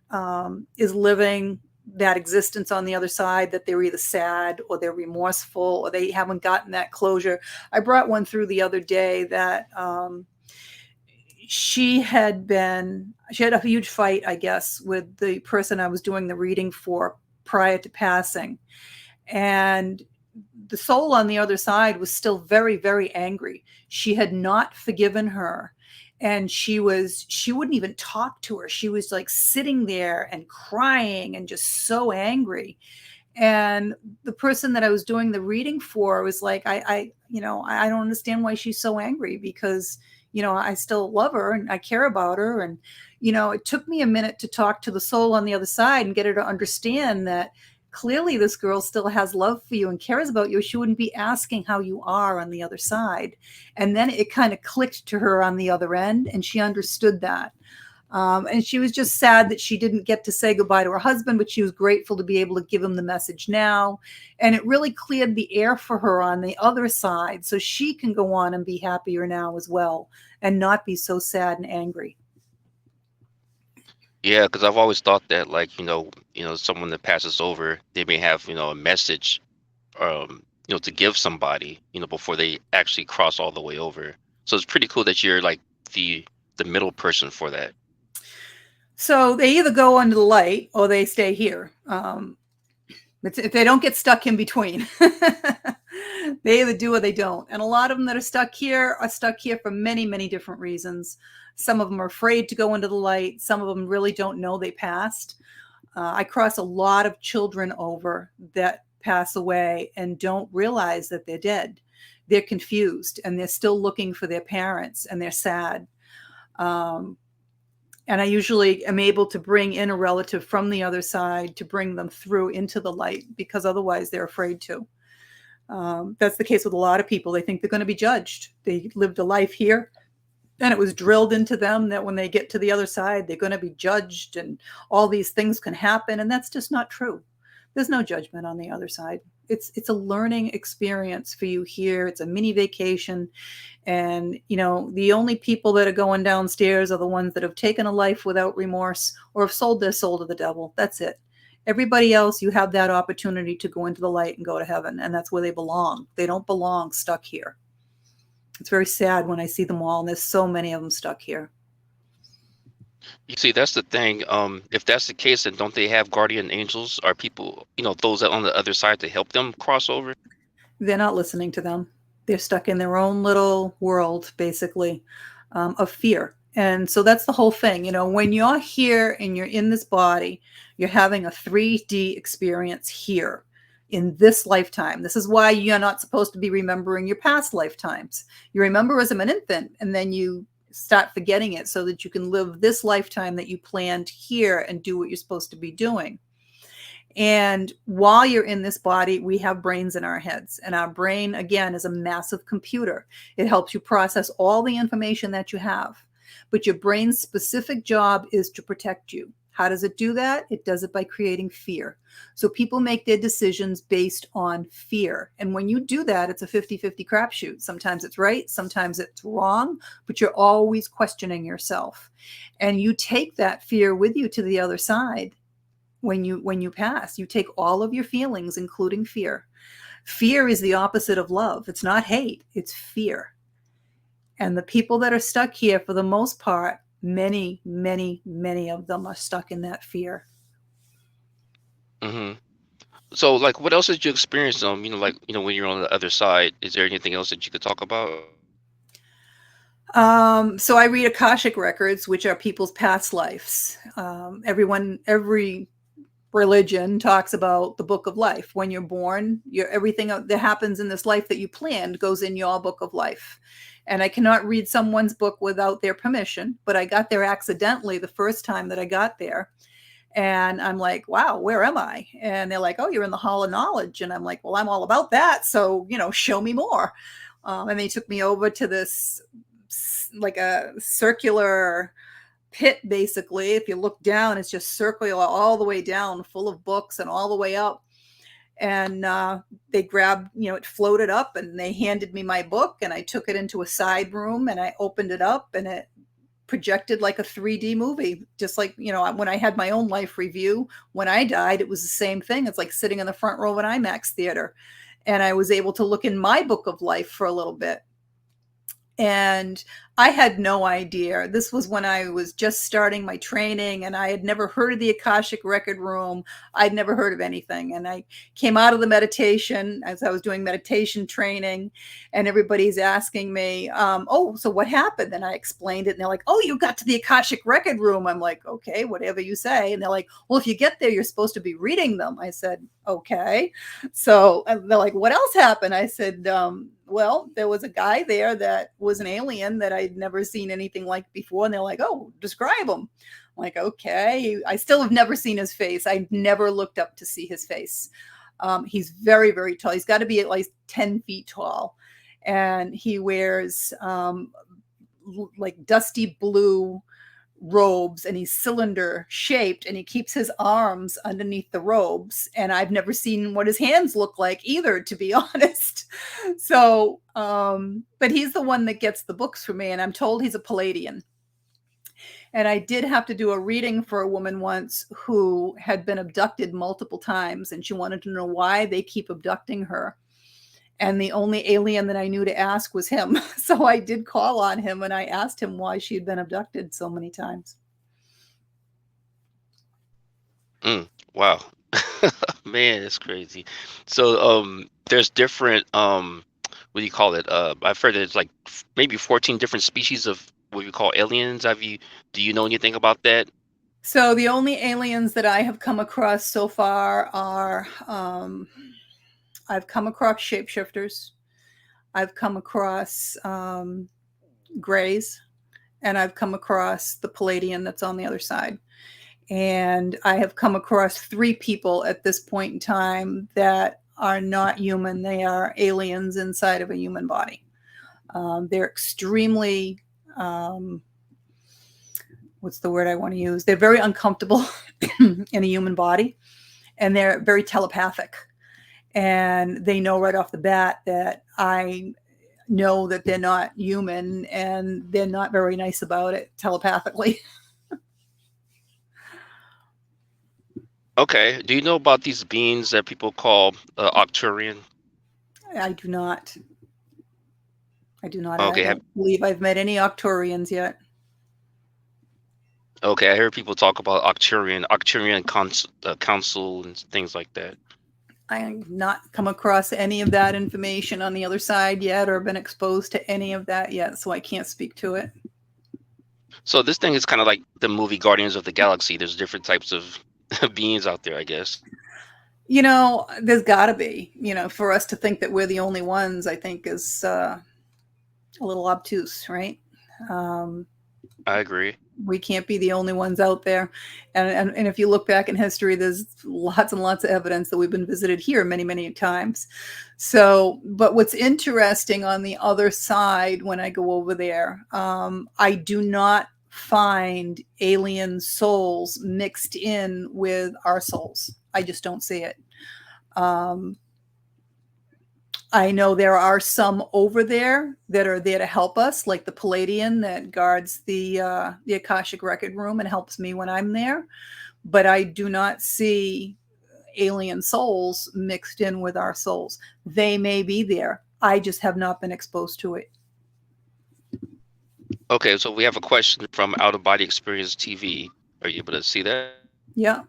is living that existence on the other side, that they're either sad or they're remorseful or they haven't gotten that closure. I brought one through the other day that she had a huge fight, I guess, with the person I was doing the reading for prior to passing. And the soul on the other side was still very, very angry. She had not forgiven her. And she wouldn't even talk to her. She was like sitting there and crying and just so angry. And the person that I was doing the reading for was like, I don't understand why she's so angry, because, I still love her and I care about her. And, it took me a minute to talk to the soul on the other side and get her to understand that clearly this girl still has love for you and cares about you. She wouldn't be asking how you are on the other side. And then it kind of clicked to her on the other end, and she understood that. And she was just sad that she didn't get to say goodbye to her husband, but she was grateful to be able to give him the message now. And it really cleared the air for her on the other side, so she can go on and be happier now as well and not be so sad and angry. Yeah, because I've always thought that, like, someone that passes over, they may have, a message, to give somebody, before they actually cross all the way over. So it's pretty cool that you're like the the middle person for that. So they either go under the light or they stay here. If they don't get stuck in between. They either do or they don't. And a lot of them that are stuck here for many, many different reasons. Some of them are afraid to go into the light. Some of them really don't know they passed. I cross a lot of children over that pass away and don't realize that they're dead. They're confused and they're still looking for their parents and they're sad. Um, and I usually am able to bring in a relative from the other side to bring them through into the light, because otherwise they're afraid to. That's the case with a lot of people. They think they're going to be judged. They lived a life here, and it was drilled into them that when they get to the other side, they're going to be judged and all these things can happen. And that's just not true. There's no judgment on the other side. It's a learning experience for you here. It's a mini vacation. And, the only people that are going downstairs are the ones that have taken a life without remorse or have sold their soul to the devil. That's it. Everybody else, you have that opportunity to go into the light and go to heaven. And that's where they belong. They don't belong stuck here. It's very sad when I see them all, and there's so many of them stuck here. You see, that's the thing. If that's the case, then don't they have guardian angels? Are people, those that on the other side to help them cross over? They're not listening to them. They're stuck in their own little world, basically, of fear. And so that's the whole thing. When you're here and you're in this body, you're having a 3D experience here in this lifetime. This is why you're not supposed to be remembering your past lifetimes. You remember as an infant, and then you start forgetting it so that you can live this lifetime that you planned here and do what you're supposed to be doing. And while you're in this body, we have brains in our heads. And our brain, again, is a massive computer. It helps you process all the information that you have. But your brain's specific job is to protect you. How does it do that? It does it by creating fear. So people make their decisions based on fear. And when you do that, it's a 50-50 crapshoot. Sometimes it's right, sometimes it's wrong, but you're always questioning yourself. And you take that fear with you to the other side. When you pass, you take all of your feelings, including fear. Fear is the opposite of love. It's not hate, it's fear. And the people that are stuck here, for the most part, many, many, many of them are stuck in that fear. hmm So, like, what else did you experience? Like, when you're on the other side, is there anything else that you could talk about? So I read Akashic records, which are people's past lives. Every religion talks about the book of life. When you're born, everything that happens in this life that you planned goes in your book of life. And I cannot read someone's book without their permission, but I got there accidentally the first time that I got there. And I'm like, wow, where am I? And they're like, oh, you're in the Hall of Knowledge. And I'm like, well, I'm all about that. So, show me more. And they took me over to this, like a circular pit, basically. If you look down, it's just circular all the way down, full of books and all the way up. And they grabbed, it floated up, and they handed me my book, and I took it into a side room, and I opened it up, and it projected like a 3D movie, just like, when I had my own life review, when I died, it was the same thing. It's like sitting in the front row of an IMAX theater. And I was able to look in my book of life for a little bit. And I had no idea. This was when I was just starting my training, and I had never heard of the Akashic Record Room. I'd never heard of anything. And I came out of the meditation as I was doing meditation training, and everybody's asking me, oh, so what happened? And I explained it, and they're like, oh, you got to the Akashic Record Room. I'm like, okay, whatever you say. And they're like, well, if you get there, you're supposed to be reading them. I said, okay. So they're like, what else happened? I said, well, there was a guy there that was an alien that I'd never seen anything like before. And they're like, oh, describe him. I'm like, okay. I still have never seen his face. I never looked up to see his face. He's very, very tall. He's got to be at least 10 feet tall. And he wears like dusty blue robes, and he's cylinder shaped, and he keeps his arms underneath the robes, and I've never seen what his hands look like either, to be honest. So but he's the one that gets the books for me, and I'm told he's a Palladian. And I did have to do a reading for a woman once who had been abducted multiple times, and she wanted to know why they keep abducting her. And the only alien that I knew to ask was him. So I did call on him, and I asked him why she had been abducted so many times. Wow. Man, it's crazy. So, there's different, what do you call it? I've heard there's like maybe 14 different species of what you call aliens. Do you know anything about that? So the only aliens that I have come across so far are I've come across shapeshifters, I've come across grays, and I've come across the Palladian that's on the other side. And I have come across 3 people at this point in time that are not human. They are aliens inside of a human body. They're extremely, what's the word I want to use? They're very uncomfortable in a human body, and they're very telepathic. And they know right off the bat that I know that they're not human, and they're not very nice about it telepathically. Okay. Do you know about these beings that people call Octurian? I do not. I do not. I Okay. don't believe I've met any Octorians yet. Okay. I heard people talk about Council and things like that. I have not come across any of that information on the other side yet, or been exposed to any of that yet, so I can't speak to it. So this thing is kind of like the movie Guardians of the Galaxy. There's different types of beings out there, I guess. There's got to be. For us to think that we're the only ones, I think is a little obtuse, right? Um, I agree. we can't be the only ones out there. And if you look back in history, there's lots and lots of evidence that we've been visited here many, many times. So, but what's interesting on the other side, when I go over there, I do not find alien souls mixed in with our souls. I just don't see it. I know there are some over there that are there to help us, like the Palladian that guards the Akashic Record Room and helps me when I'm there. But I do not see alien souls mixed in with our souls. They may be there. I just have not been exposed to it. Okay, so we have a question from Out of Body Experience TV. Are you able to see that? Yeah.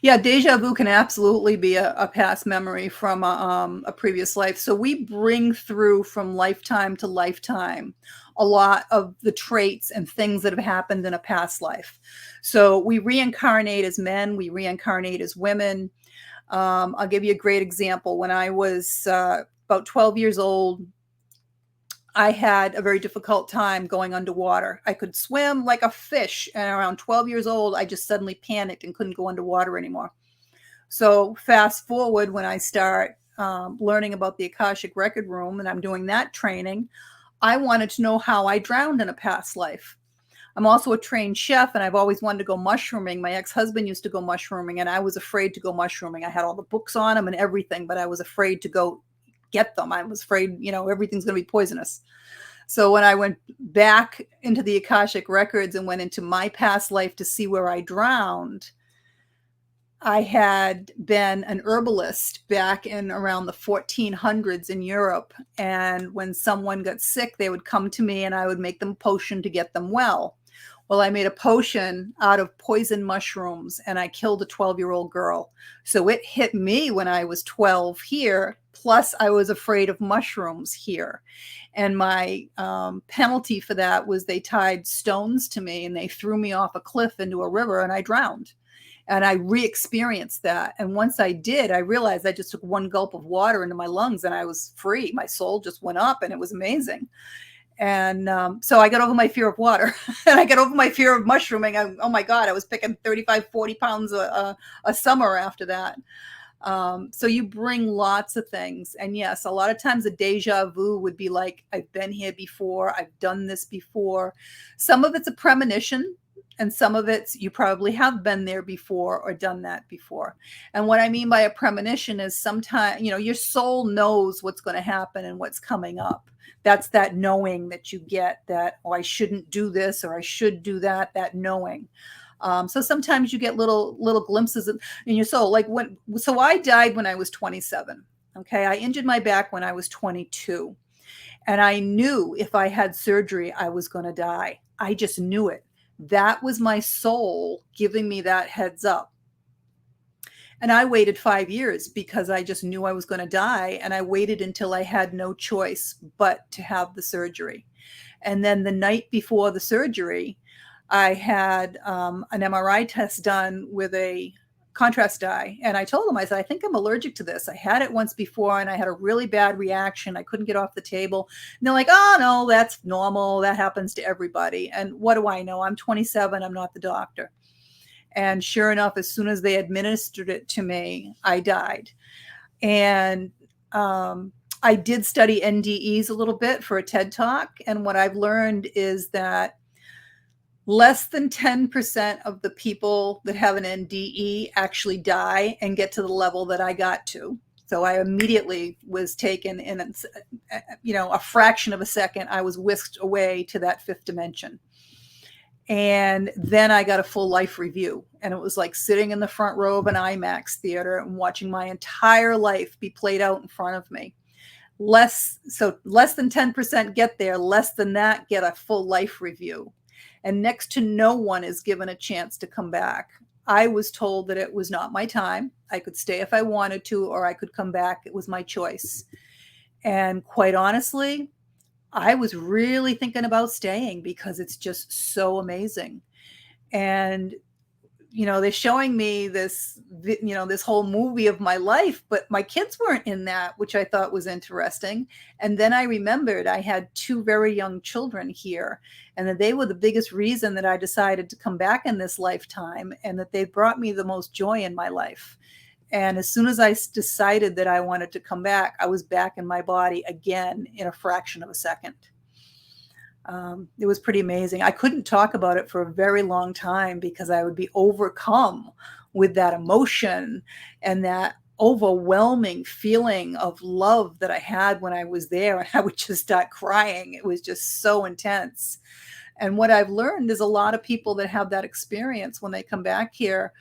Yeah, deja vu can absolutely be a past memory from a previous life. So we bring through from lifetime to lifetime a lot of the traits and things that have happened in a past life. So we reincarnate as men, we reincarnate as women. I'll give you a great example. When I was about 12 years old, I had a very difficult time going underwater. I could swim like a fish, and around 12 years old, I just suddenly panicked and couldn't go underwater anymore. So fast forward when I start learning about the Akashic Record Room and I'm doing that training, I wanted to know how I drowned in a past life. I'm also a trained chef and I've always wanted to go mushrooming. My ex-husband used to go mushrooming and I was afraid to go mushrooming. I had all the books on them and everything, but I was afraid to go get them. I was afraid, everything's going to be poisonous. So when I went back into the Akashic Records and went into my past life to see where I drowned, I had been an herbalist back in around the 1400s in Europe. And when someone got sick, they would come to me and I would make them a potion to get them well. Well, I made a potion out of poison mushrooms and I killed a 12-year-old girl. So it hit me when I was 12 here. Plus, I was afraid of mushrooms here. And my penalty for that was they tied stones to me and they threw me off a cliff into a river and I drowned. And I re-experienced that. And once I did, I realized I just took one gulp of water into my lungs and I was free. My soul just went up and it was amazing. And so I got over my fear of water and I got over my fear of mushrooming. Oh my God, I was picking 35, 40 pounds a summer after that. So you bring lots of things. And yes, a lot of times a deja vu would be like, I've been here before. I've done this before. Some of it's a premonition. And some of it's you probably have been there before or done that before. And what I mean by a premonition is sometimes, your soul knows what's going to happen and what's coming up. That's that knowing that you get that, oh, I shouldn't do this or I should do that, that knowing. So sometimes you get little glimpses in your soul. So I died when I was 27. Okay. I injured my back when I was 22. And I knew if I had surgery, I was going to die. I just knew it. That was my soul giving me that heads up. And I waited 5 years because I just knew I was going to die. And I waited until I had no choice but to have the surgery. And then the night before the surgery, I had an MRI test done with a contrast dye. And I told them, I said, I think I'm allergic to this. I had it once before and I had a really bad reaction. I couldn't get off the table. And they're like, oh, no, that's normal. That happens to everybody. And what do I know? I'm 27. I'm not the doctor. And sure enough, as soon as they administered it to me, I died. And I did study NDEs a little bit for a TED Talk. And what I've learned is that less than 10% of the people that have an NDE actually die and get to the level that I got to. So I immediately was taken in, a fraction of a second, I was whisked away to that fifth dimension. And then I got a full life review. And it was like sitting in the front row of an IMAX theater and watching my entire life be played out in front of me. Less than 10% get there, less than that get a full life review. And next to no one is given a chance to come back. I was told that it was not my time. I could stay if I wanted to, or I could come back. It was my choice. And quite honestly, I was really thinking about staying because it's just so amazing. And they're showing me this whole movie of my life, but my kids weren't in that, which I thought was interesting. And then I remembered I had two very young children here, and that they were the biggest reason that I decided to come back in this lifetime, and that they brought me the most joy in my life. And as soon as I decided that I wanted to come back, I was back in my body again in a fraction of a second. It was pretty amazing. I couldn't talk about it for a very long time because I would be overcome with that emotion and that overwhelming feeling of love that I had when I was there. And I would just start crying. It was just so intense. And what I've learned is a lot of people that have that experience when they come back here,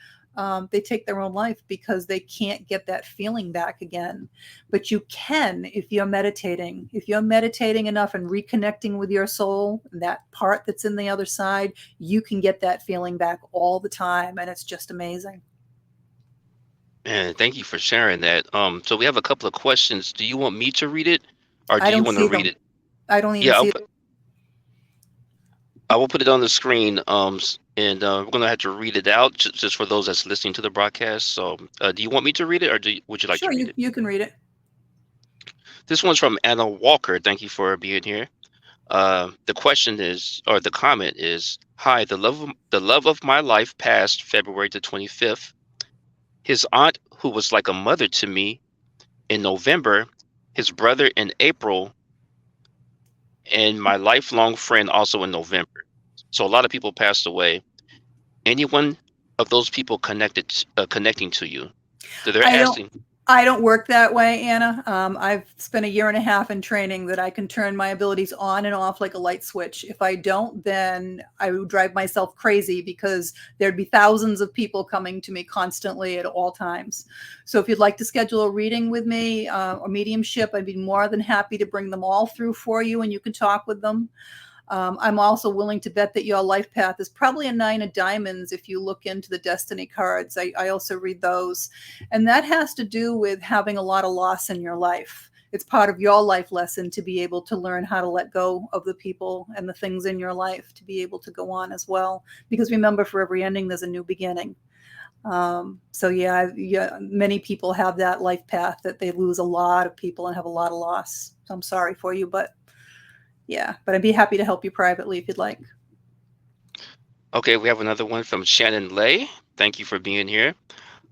they take their own life because they can't get that feeling back again. But you can if you're meditating. If you're meditating enough and reconnecting with your soul, that part that's in the other side, you can get that feeling back all the time. And it's just amazing. And thank you for sharing that. So we have a couple of questions. Do you want me to read it, or I do you don't want to see read them. it? I don't even Yeah, see them. I will put it on the screen. And we're gonna have to read it out just for those that's listening to the broadcast. So, do you want me to read it, or would you like to Sure, read you, it? you can read it. This one's from Anna Walker. Thank you for being here. The question is, or the comment is, "Hi, the love of my life passed February the 25th. His aunt, who was like a mother to me, in November. His brother in April, and my lifelong friend also in November. So a lot of people passed away. Anyone of those people connecting to you?" So they're I don't asking. I don't work that way, Anna. I've spent a year and a half in training that I can turn my abilities on and off like a light switch. If I don't, then I would drive myself crazy because there'd be thousands of people coming to me constantly at all times. So if you'd like to schedule a reading with me or mediumship, I'd be more than happy to bring them all through for you and you can talk with them. I'm also willing to bet that your life path is probably a nine of diamonds if you look into the destiny cards. I also read those. And that has to do with having a lot of loss in your life. It's part of your life lesson to be able to learn how to let go of the people and the things in your life to be able to go on as well. Because remember, for every ending, there's a new beginning. So yeah, many people have that life path that they lose a lot of people and have a lot of loss. So I'm sorry for you, but yeah, but I'd be happy to help you privately if you'd like. Okay, we have another one from Shannon Lay. Thank you for being here.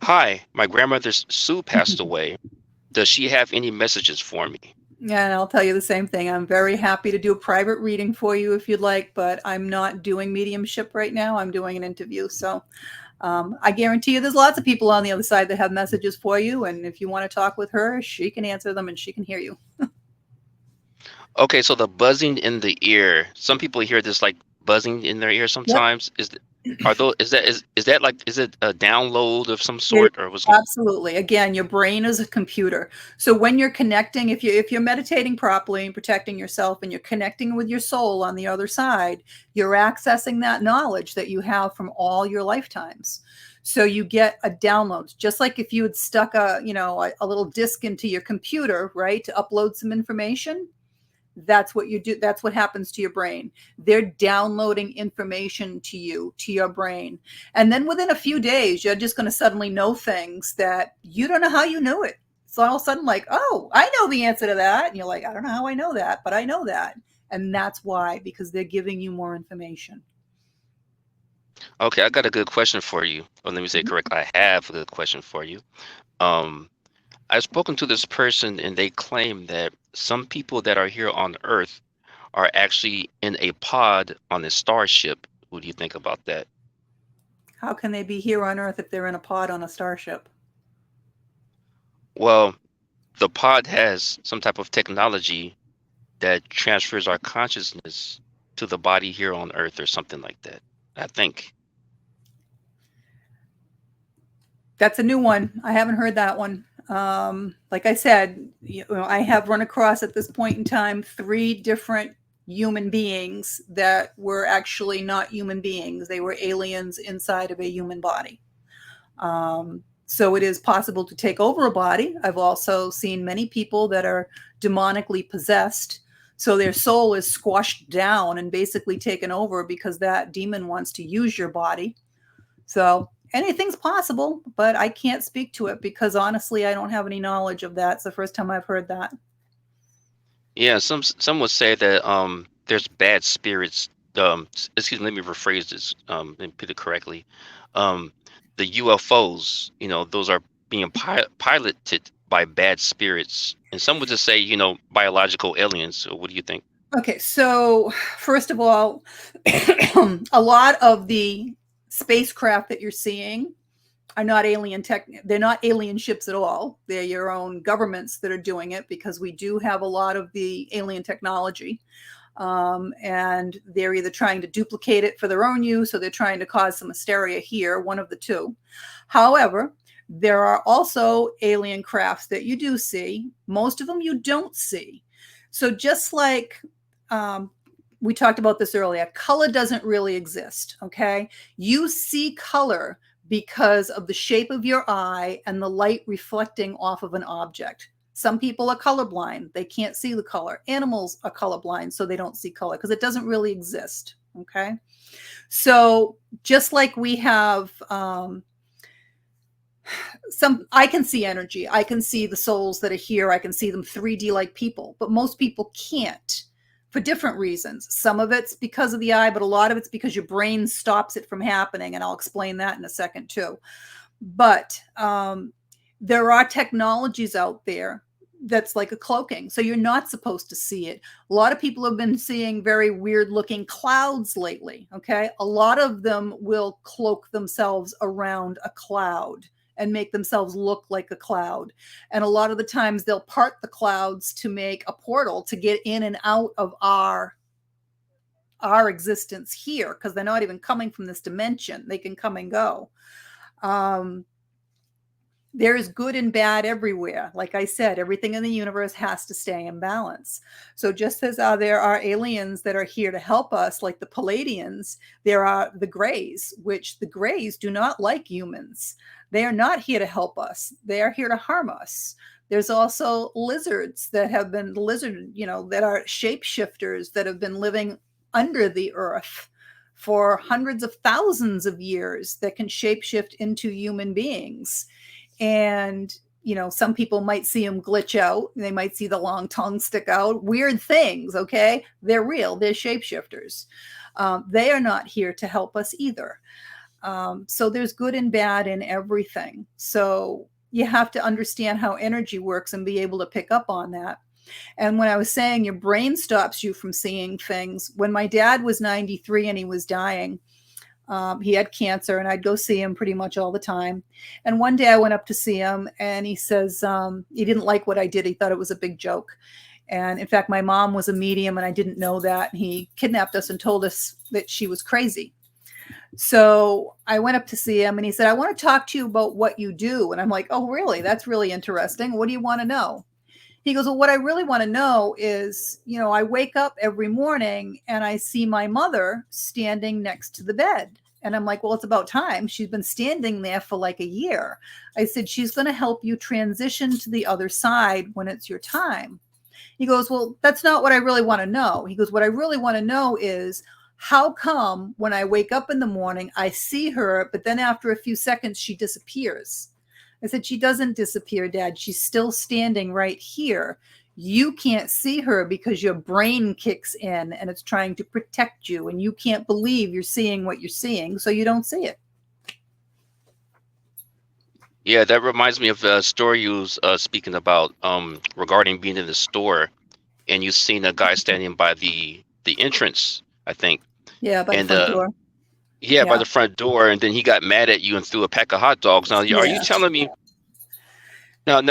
Hi, my grandmother Sue passed away. Does she have any messages for me? Yeah, and I'll tell you the same thing. I'm very happy to do a private reading for you if you'd like, but I'm not doing mediumship right now. I'm doing an interview. So I guarantee you there's lots of people on the other side that have messages for you. And if you want to talk with her, she can answer them and she can hear you. Okay, so the buzzing in the ear. Some people hear this like buzzing in their ear Yep. sometimes. Are those is that like, is it a download of some It is, sort, or what's going? absolutely. Again, your brain is a computer. So when you're connecting, if you're meditating properly and protecting yourself and you're connecting with your soul on the other side, you're accessing that knowledge that you have from all your lifetimes. So you get a download, just like if you had stuck a little disk into your computer, right, to upload some information. That's what you do. That's what happens to your brain. They're downloading information to you, to your brain. And then within a few days, you're just going to suddenly know things that you don't know how you knew it. So all of a sudden, like, oh, I know the answer to that. And you're like, I don't know how I know that, but I know that. And that's why, because they're giving you more information. Okay, I got a good question for you. Or let me say it correctly. I have a good question for you. Um, I've spoken to this person, and they claim that some people that are here on Earth are actually in a pod on a starship. What do you think about that? How can they be here on Earth if they're in a pod on a starship? Well, the pod has some type of technology that transfers our consciousness to the body here on Earth, or something like that, I think. That's a new one. I haven't heard that one. Like I said, I have run across at this point in time three different human beings that were actually not human beings. They were aliens inside of a human body. So it is possible to take over a body. I've also seen many people that are demonically possessed. So their soul is squashed down and basically taken over because that demon wants to use your body. So anything's possible, but I can't speak to it because honestly, I don't have any knowledge of that. It's the first time I've heard that. Yeah, some would say that there's bad spirits. Excuse me, let me rephrase this and put it correctly. Um, the UFOs, those are being piloted by bad spirits, and some would just say, biological aliens. So what do you think? Okay, so first of all, a lot of the spacecraft that you're seeing are not alien tech. They're not alien ships at all. They're your own governments that are doing it because we do have a lot of the alien technology. And they're either trying to duplicate it for their own use or they're trying to cause some hysteria here, one of the two. However, there are also alien crafts that you do see. Most of them you don't see. So just like um, we talked about this earlier, color doesn't really exist. Okay, you see color, because of the shape of your eye and the light reflecting off of an object. Some people are colorblind. They can't see the color. Animals are colorblind, so they don't see color because it doesn't really exist. Okay. So just like we have I can see energy. I can see the souls that are here. I can see them 3D like people, but most people can't for different reasons. Some of it's because of the eye, but a lot of it's because your brain stops it from happening. And I'll explain that in a second too. But there are technologies out there that's like a cloaking. So you're not supposed to see it. A lot of people have been seeing very weird looking clouds lately. Okay. A lot of them will cloak themselves around a cloud and make themselves look like a cloud. And a lot of the times they'll part the clouds to make a portal to get in and out of our existence here, because they're not even coming from this dimension. They can come and go. There's good and bad everywhere. Like I said, everything in the universe has to stay in balance. So just as there are aliens that are here to help us, like the Palladians, there are the Greys, which the Greys do not like humans. They are not here to help us. They are here to harm us. There's also lizards that have been that are shapeshifters that have been living under the earth for hundreds of thousands of years that can shapeshift into human beings. And some people might see them glitch out. They might see the long tongue stick out. Weird things, okay? They're real. They're shapeshifters. They are not here to help us either. So there's good and bad in everything. So you have to understand how energy works and be able to pick up on that. And when I was saying your brain stops you from seeing things, when my dad was 93 and he was dying, he had cancer, and I'd go see him pretty much all the time. And one day I went up to see him, and he says he didn't like what I did. He thought it was a big joke. And in fact, my mom was a medium, and I didn't know that. He kidnapped us and told us that she was crazy. So I went up to see him, and he said, I want to talk to you about what you do. And I'm like, oh, really? That's really interesting. What do you want to know? He goes, well, what I really want to know is, I wake up every morning and I see my mother standing next to the bed. And I'm like, well, it's about time. She's been standing there for like a year. I said, she's going to help you transition to the other side when it's your time. He goes, well, that's not what I really want to know. He goes, what I really want to know is, how come when I wake up in the morning, I see her, but then after a few seconds, she disappears? I said, she doesn't disappear, Dad. She's still standing right here. You can't see her because your brain kicks in and it's trying to protect you, and you can't believe you're seeing what you're seeing, so you don't see it. Yeah, that reminds me of a story you was speaking about regarding being in the store, and you seen a guy standing by the entrance, I think, Yeah, by the and front door. yeah, by Yeah. the front door, and then he got mad at you and threw a pack of hot dogs. Now, are you Yeah. telling me? Now,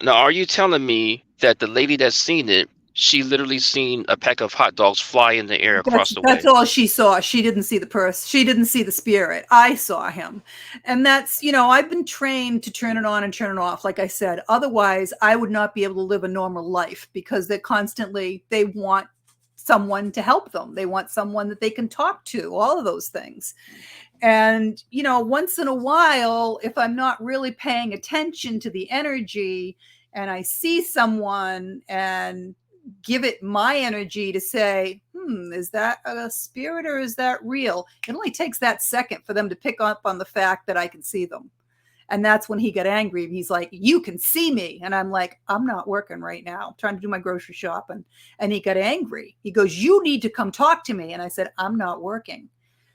are you telling me that the lady that's seen it, she literally seen a pack of hot dogs fly in the air across the That's way? all she saw. She didn't see the purse. She didn't see the spirit. I saw him. And that's, I've been trained to turn it on and turn it off, like I said. Otherwise, I would not be able to live a normal life, because they want someone to help them. They want someone that they can talk to, all of those things. And, once in a while, if I'm not really paying attention to the energy and I see someone and give it my energy to say, is that a spirit or is that real? It only takes that second for them to pick up on the fact that I can see them. And that's when he got angry. He's like, you can see me. And I'm like, I'm not working right now, I'm trying to do my grocery shopping. And he got angry. He goes, you need to come talk to me. And I said, I'm not working.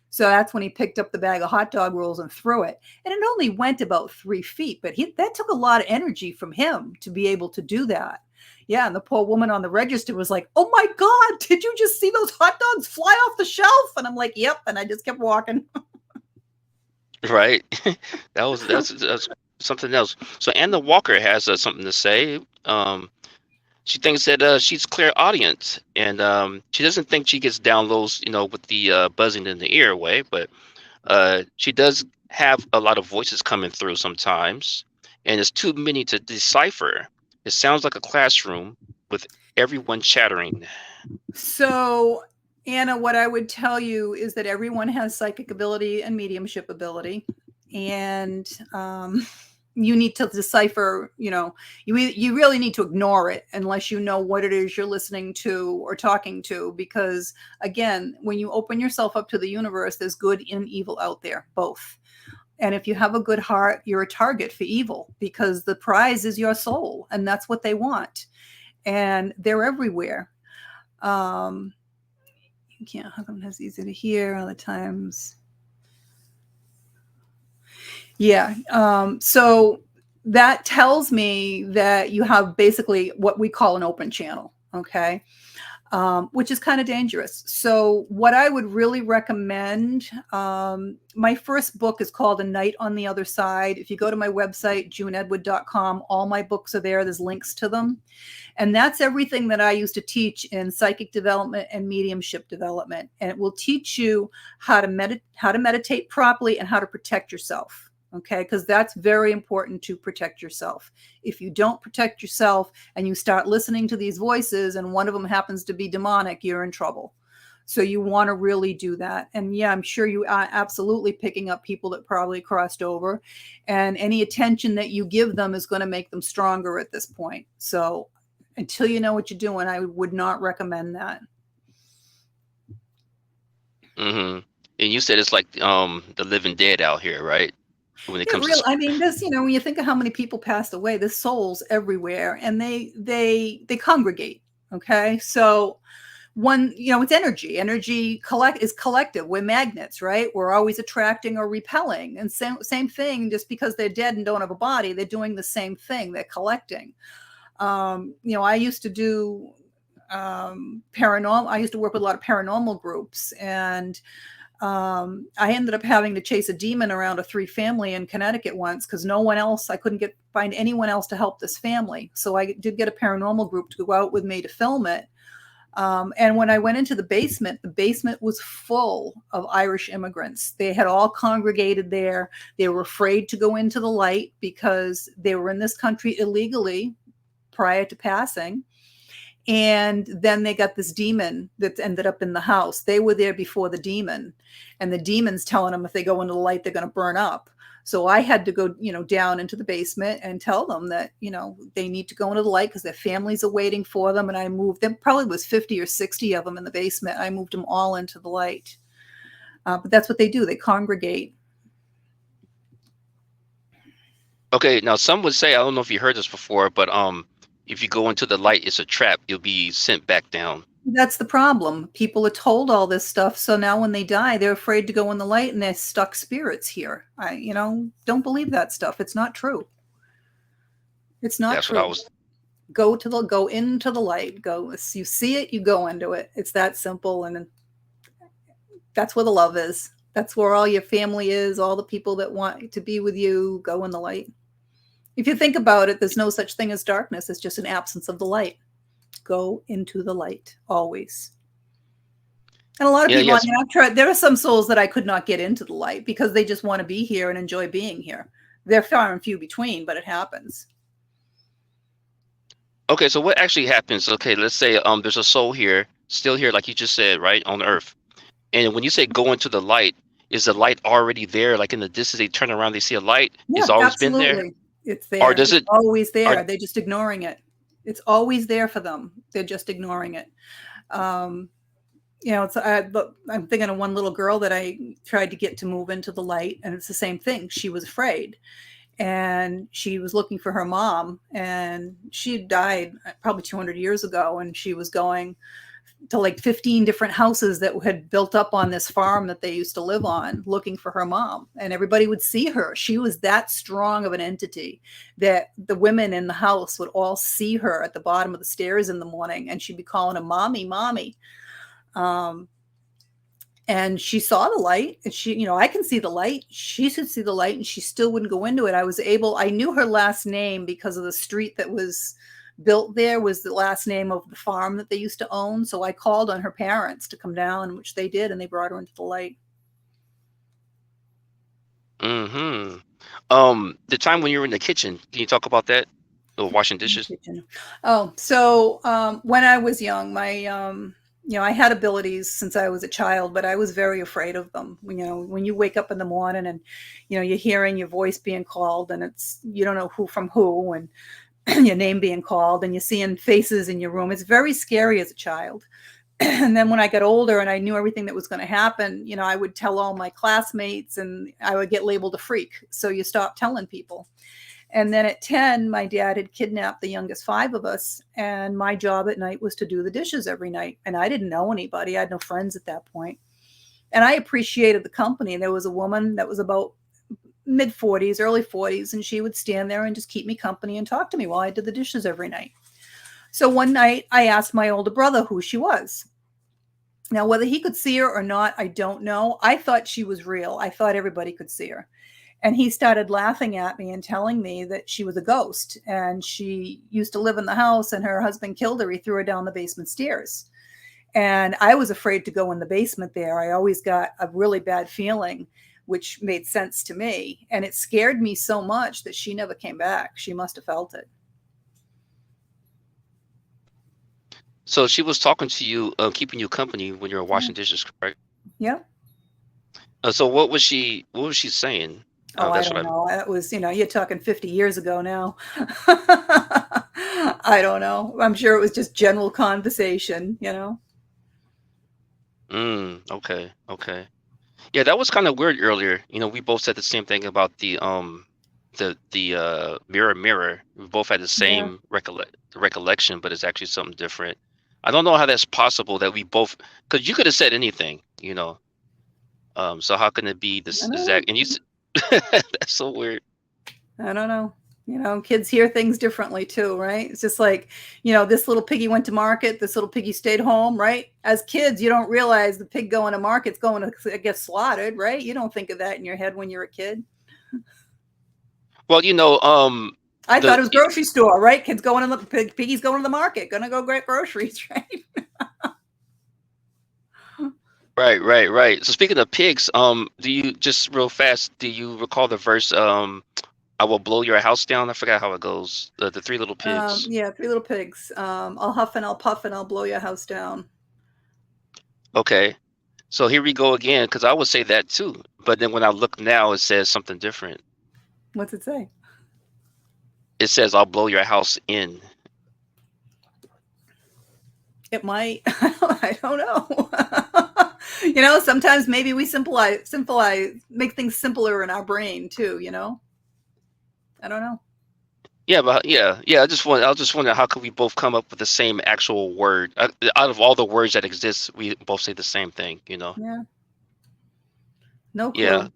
So that's when he picked up the bag of hot dog rolls and threw it. And it only went about 3 feet, but that took a lot of energy from him to be able to do that. Yeah, and the poor woman on the register was like, oh my God, did you just see those hot dogs fly off the shelf? And I'm like, yep. And I just kept walking. Right. That's something else. So Anna Walker has something to say. She thinks that she's clairaudient, and she doesn't think she gets downloads, with the buzzing in the ear way, but she does have a lot of voices coming through sometimes, and it's too many to decipher. It sounds like a classroom with everyone chattering. So, Anna, what I would tell you is that everyone has psychic ability and mediumship ability. and you need to decipher, you really need to ignore it unless you know what it is you're listening to or talking to, because again, when you open yourself up to the universe, there's good and evil out there, both. And if you have a good heart, you're a target for evil, because the prize is your soul and that's what they want. And they're everywhere. um you can't, how come it's easy to hear all the times. Yeah. So that tells me that you have basically what we call an open channel. Okay. Which is kind of dangerous. So, what I would really recommend, my first book is called A Night on the Other Side. If you go to my website, juneedwood.com, all my books are there. There's links to them. And that's everything that I used to teach in psychic development and mediumship development. And it will teach you how to meditate properly and how to protect yourself. Okay, because that's very important, to protect yourself. If you don't protect yourself and you start listening to these voices and one of them happens to be demonic, you're in trouble. So you want to really do that. And yeah, I'm sure you are absolutely picking up people that probably crossed over, and any attention that you give them is going to make them stronger at this point. So until you know what you're doing, I would not recommend that. Mm-hmm. And you said it's like the living dead out here, right? When it It comes to really, I mean, this, when you think of how many people passed away, there's souls everywhere, and they congregate. Okay, so one, it's energy. Energy is collective. We're magnets, right? We're always attracting or repelling. And same thing. Just because they're dead and don't have a body, they're doing the same thing. They're collecting. I used to do paranormal. I used to work with a lot of paranormal groups, and I ended up having to chase a demon around a 3 family in Connecticut once, because no one else, I couldn't find anyone else to help this family. So I did get a paranormal group to go out with me to film it. And when I went into the basement was full of Irish immigrants. They had all congregated there. They were afraid to go into the light because they were in this country illegally prior to passing. And then they got this demon that ended up in the house. They were there before the demon, and the demon's telling them if they go into the light, they're going to burn up. So I had to go, down into the basement and tell them that, they need to go into the light because their families are waiting for them. And I moved them, probably was 50 or 60 of them in the basement. I moved them all into the light. But that's what they do. They congregate. Okay, now some would say, I don't know if you heard this before, but if you go into the light, it's a trap. You'll be sent back down. That's the problem. People are told all this stuff. So now when they die, they're afraid to go in the light, and they're stuck spirits here. Don't believe that stuff. It's not true. It's not That's what I true. was. Go into the light. Go, you see it, you go into it. It's that simple. And that's where the love is. That's where all your family is. All the people that want to be with you, go in the light. If you think about it, there's no such thing as darkness. It's just an absence of the light. Go into the light always. And a lot of Yeah, people, I yes. mean, I've tried, there are some souls that I could not get into the light because they just want to be here and enjoy being here. They're far and few between, but it happens. Okay, so what actually happens? Okay, let's say there's a soul here, still here, like you just said, right, on Earth. And when you say go into the light, is the light already there? Like in the distance, they turn around, they see a light. Yeah, It's always been there, absolutely. It's or there. does It's it? always Or there. They're just ignoring it. It's always there for them. They're just ignoring it. Um, I'm thinking of one little girl that I tried to get to move into the light, and it's the same thing. She was afraid, and she was looking for her mom, and she had died probably 200 years ago, and she was going to like 15 different houses that had built up on this farm that they used to live on, looking for her mom, and everybody would see her. She was that strong of an entity that the women in the house would all see her at the bottom of the stairs in the morning, and she'd be calling him mommy, mommy. um, and she saw the light, and I can see the light, she should see the light, and she still wouldn't go into it. I knew her last name because of the street that was built there was the last name of the farm that they used to own. So I called on her parents to come down, which they did, and they brought her into the light. mm-hmm. The time when you were in the kitchen, can you talk about that? Washing dishes. Oh, so when I was young, I had abilities since I was a child, but I was very afraid of them. When you wake up in the morning and, you're hearing your voice being called and you don't know who from who, and your name being called, and you're seeing faces in your room. It's very scary as a child. And then when I got older and I knew everything that was going to happen, I would tell all my classmates and I would get labeled a freak. So you stop telling people. And then at 10, my dad had kidnapped the youngest five of us. And my job at night was to do the dishes every night. And I didn't know anybody. I had no friends at that point. And I appreciated the company. There was a woman that was about mid 40s, early 40s, and she would stand there and just keep me company and talk to me while I did the dishes every night. So one night I asked my older brother who she was. Now, whether he could see her or not, I don't know. I thought she was real. I thought everybody could see her. And he started laughing at me and telling me that she was a ghost and she used to live in the house and her husband killed her. He threw her down the basement stairs. And I was afraid to go in the basement there. I always got a really bad feeling, which made sense to me. And it scared me so much that she never came back. She must have felt it. So she was talking to you, keeping you company when you were Yeah. washing dishes, correct? Yeah. So what was she? What was she saying? Oh, I That's don't what know. That was, you're talking 50 years ago now. I don't know. I'm sure it was just general conversation. Okay, okay. Yeah, that was kind of weird earlier. We both said the same thing about the mirror mirror. We both had the Yeah. same recollection, but it's actually something different. I don't know how that's possible that we both, because you could have said anything. So how can it be I this don't know. exact? And that's so weird. I don't know. Kids hear things differently too, right? It's just like, this little piggy went to market, this little piggy stayed home, right? As kids, you don't realize the pig going to market's going to get slaughtered, right? You don't think of that in your head when you're a kid. Well, I thought the it was grocery store, right? Kids going to the piggy's going to the market, gonna go get groceries, right? right, right, right. So speaking of pigs, do you just real fast? Do you recall the verse? I will blow your house down. I forgot how it goes. The three little pigs. Yeah, three little pigs. I'll huff and I'll puff and I'll blow your house down. Okay. So here we go again, because I would say that too. But then when I look now, it says something different. What's it say? It says, I'll blow your house in. It might. I don't know. Sometimes maybe we simplify, make things simpler in our brain too. I don't know. Yeah, but yeah. I just wonder how could we both come up with the same actual word? Out of all the words that exist, we both say the same thing. Yeah, no Yeah. clue.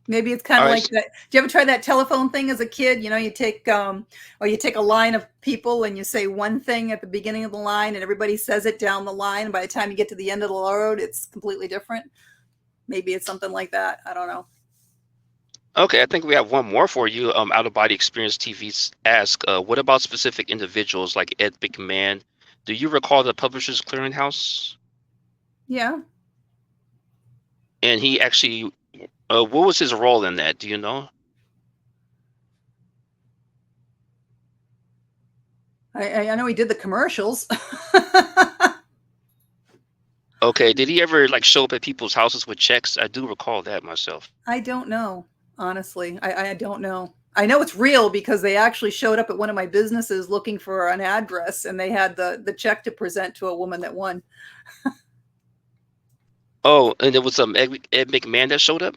Maybe it's kind All of right. like that. Do you ever try that telephone thing as a kid? You take a line of people and you say one thing at the beginning of the line, and everybody says it down the line. And by the time you get to the end of the road, it's completely different. Maybe it's something like that. I don't know. Okay, I think we have one more for you. Out of Body Experience TV's ask, what about specific individuals like Ed McMahon? Do you recall the Publishers Clearinghouse? Yeah, And he actually, what was his role in that? Do you know? I know he did the commercials. Okay, did he ever like show up at people's houses with checks? I do recall that myself. I don't know, honestly. I don't know. I know it's real because they actually showed up at one of my businesses looking for an address, and they had the check to present to a woman that won. Oh, and it was Ed McMahon that showed up?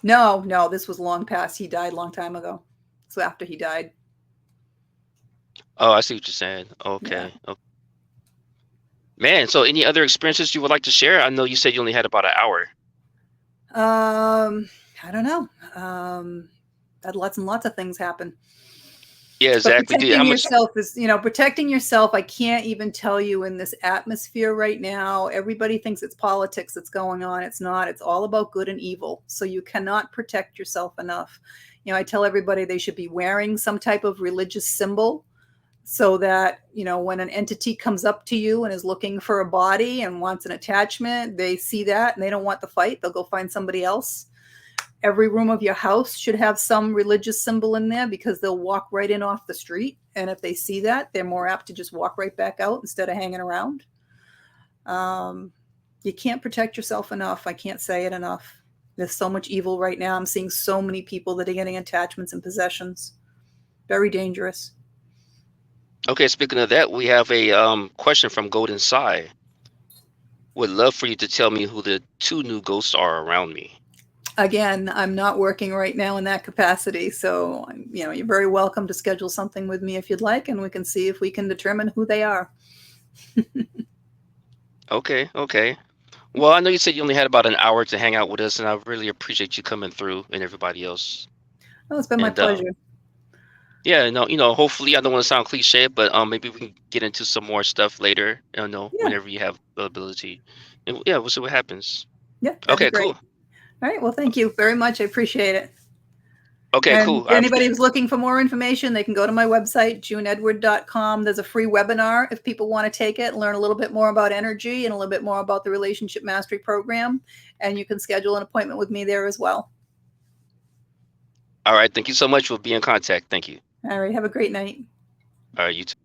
No, no, this was long past. He died a long time ago. So after he died, Oh, I see what you're saying. yeah. Okay. Man, so any other experiences you would like to share? I know you said you only had about an hour. I don't know. Had lots and lots of things happen. Yeah, But exactly. How protecting much? yourself is, protecting yourself. I can't even tell you in this atmosphere right now. Everybody thinks it's politics that's going on. It's not. It's all about good and evil. So you cannot protect yourself enough. I tell everybody they should be wearing some type of religious symbol so that, when an entity comes up to you and is looking for a body and wants an attachment, they see that and they don't want the fight. They'll go find somebody else. Every room of your house should have some religious symbol in there because they'll walk right in off the street. And if they see that, they're more apt to just walk right back out instead of hanging around. Um, you can't protect yourself enough. I can't say it enough. There's so much evil right now. I'm seeing so many people that are getting attachments and possessions. Very dangerous. Okay, speaking of that, we have a question from Golden Sai. Would love for you to tell me who the two new ghosts are around me. Again, I'm not working right now in that capacity, so you're very welcome to schedule something with me if you'd like, and we can see if we can determine who they are. Okay, okay. Well, I know you said you only had about an hour to hang out with us, and I really appreciate you coming through and everybody else. Oh, it's been my And pleasure. yeah, no, hopefully I don't want to sound cliche, but maybe we can get into some more stuff later, Yeah, whenever you have the ability. And yeah, we'll see what happens. yeah, that'd be Okay, great. cool. All right, well, thank you very much. I appreciate it. Okay, And cool. if anybody who's looking for more information, they can go to my website, juneedward.com. There's a free webinar if people want to take it, learn a little bit more about energy and a little bit more about the Relationship Mastery Program. And you can schedule an appointment with me there as well. All right, thank you so much. We'll be in contact. Thank you. All right, have a great night. All right, you too.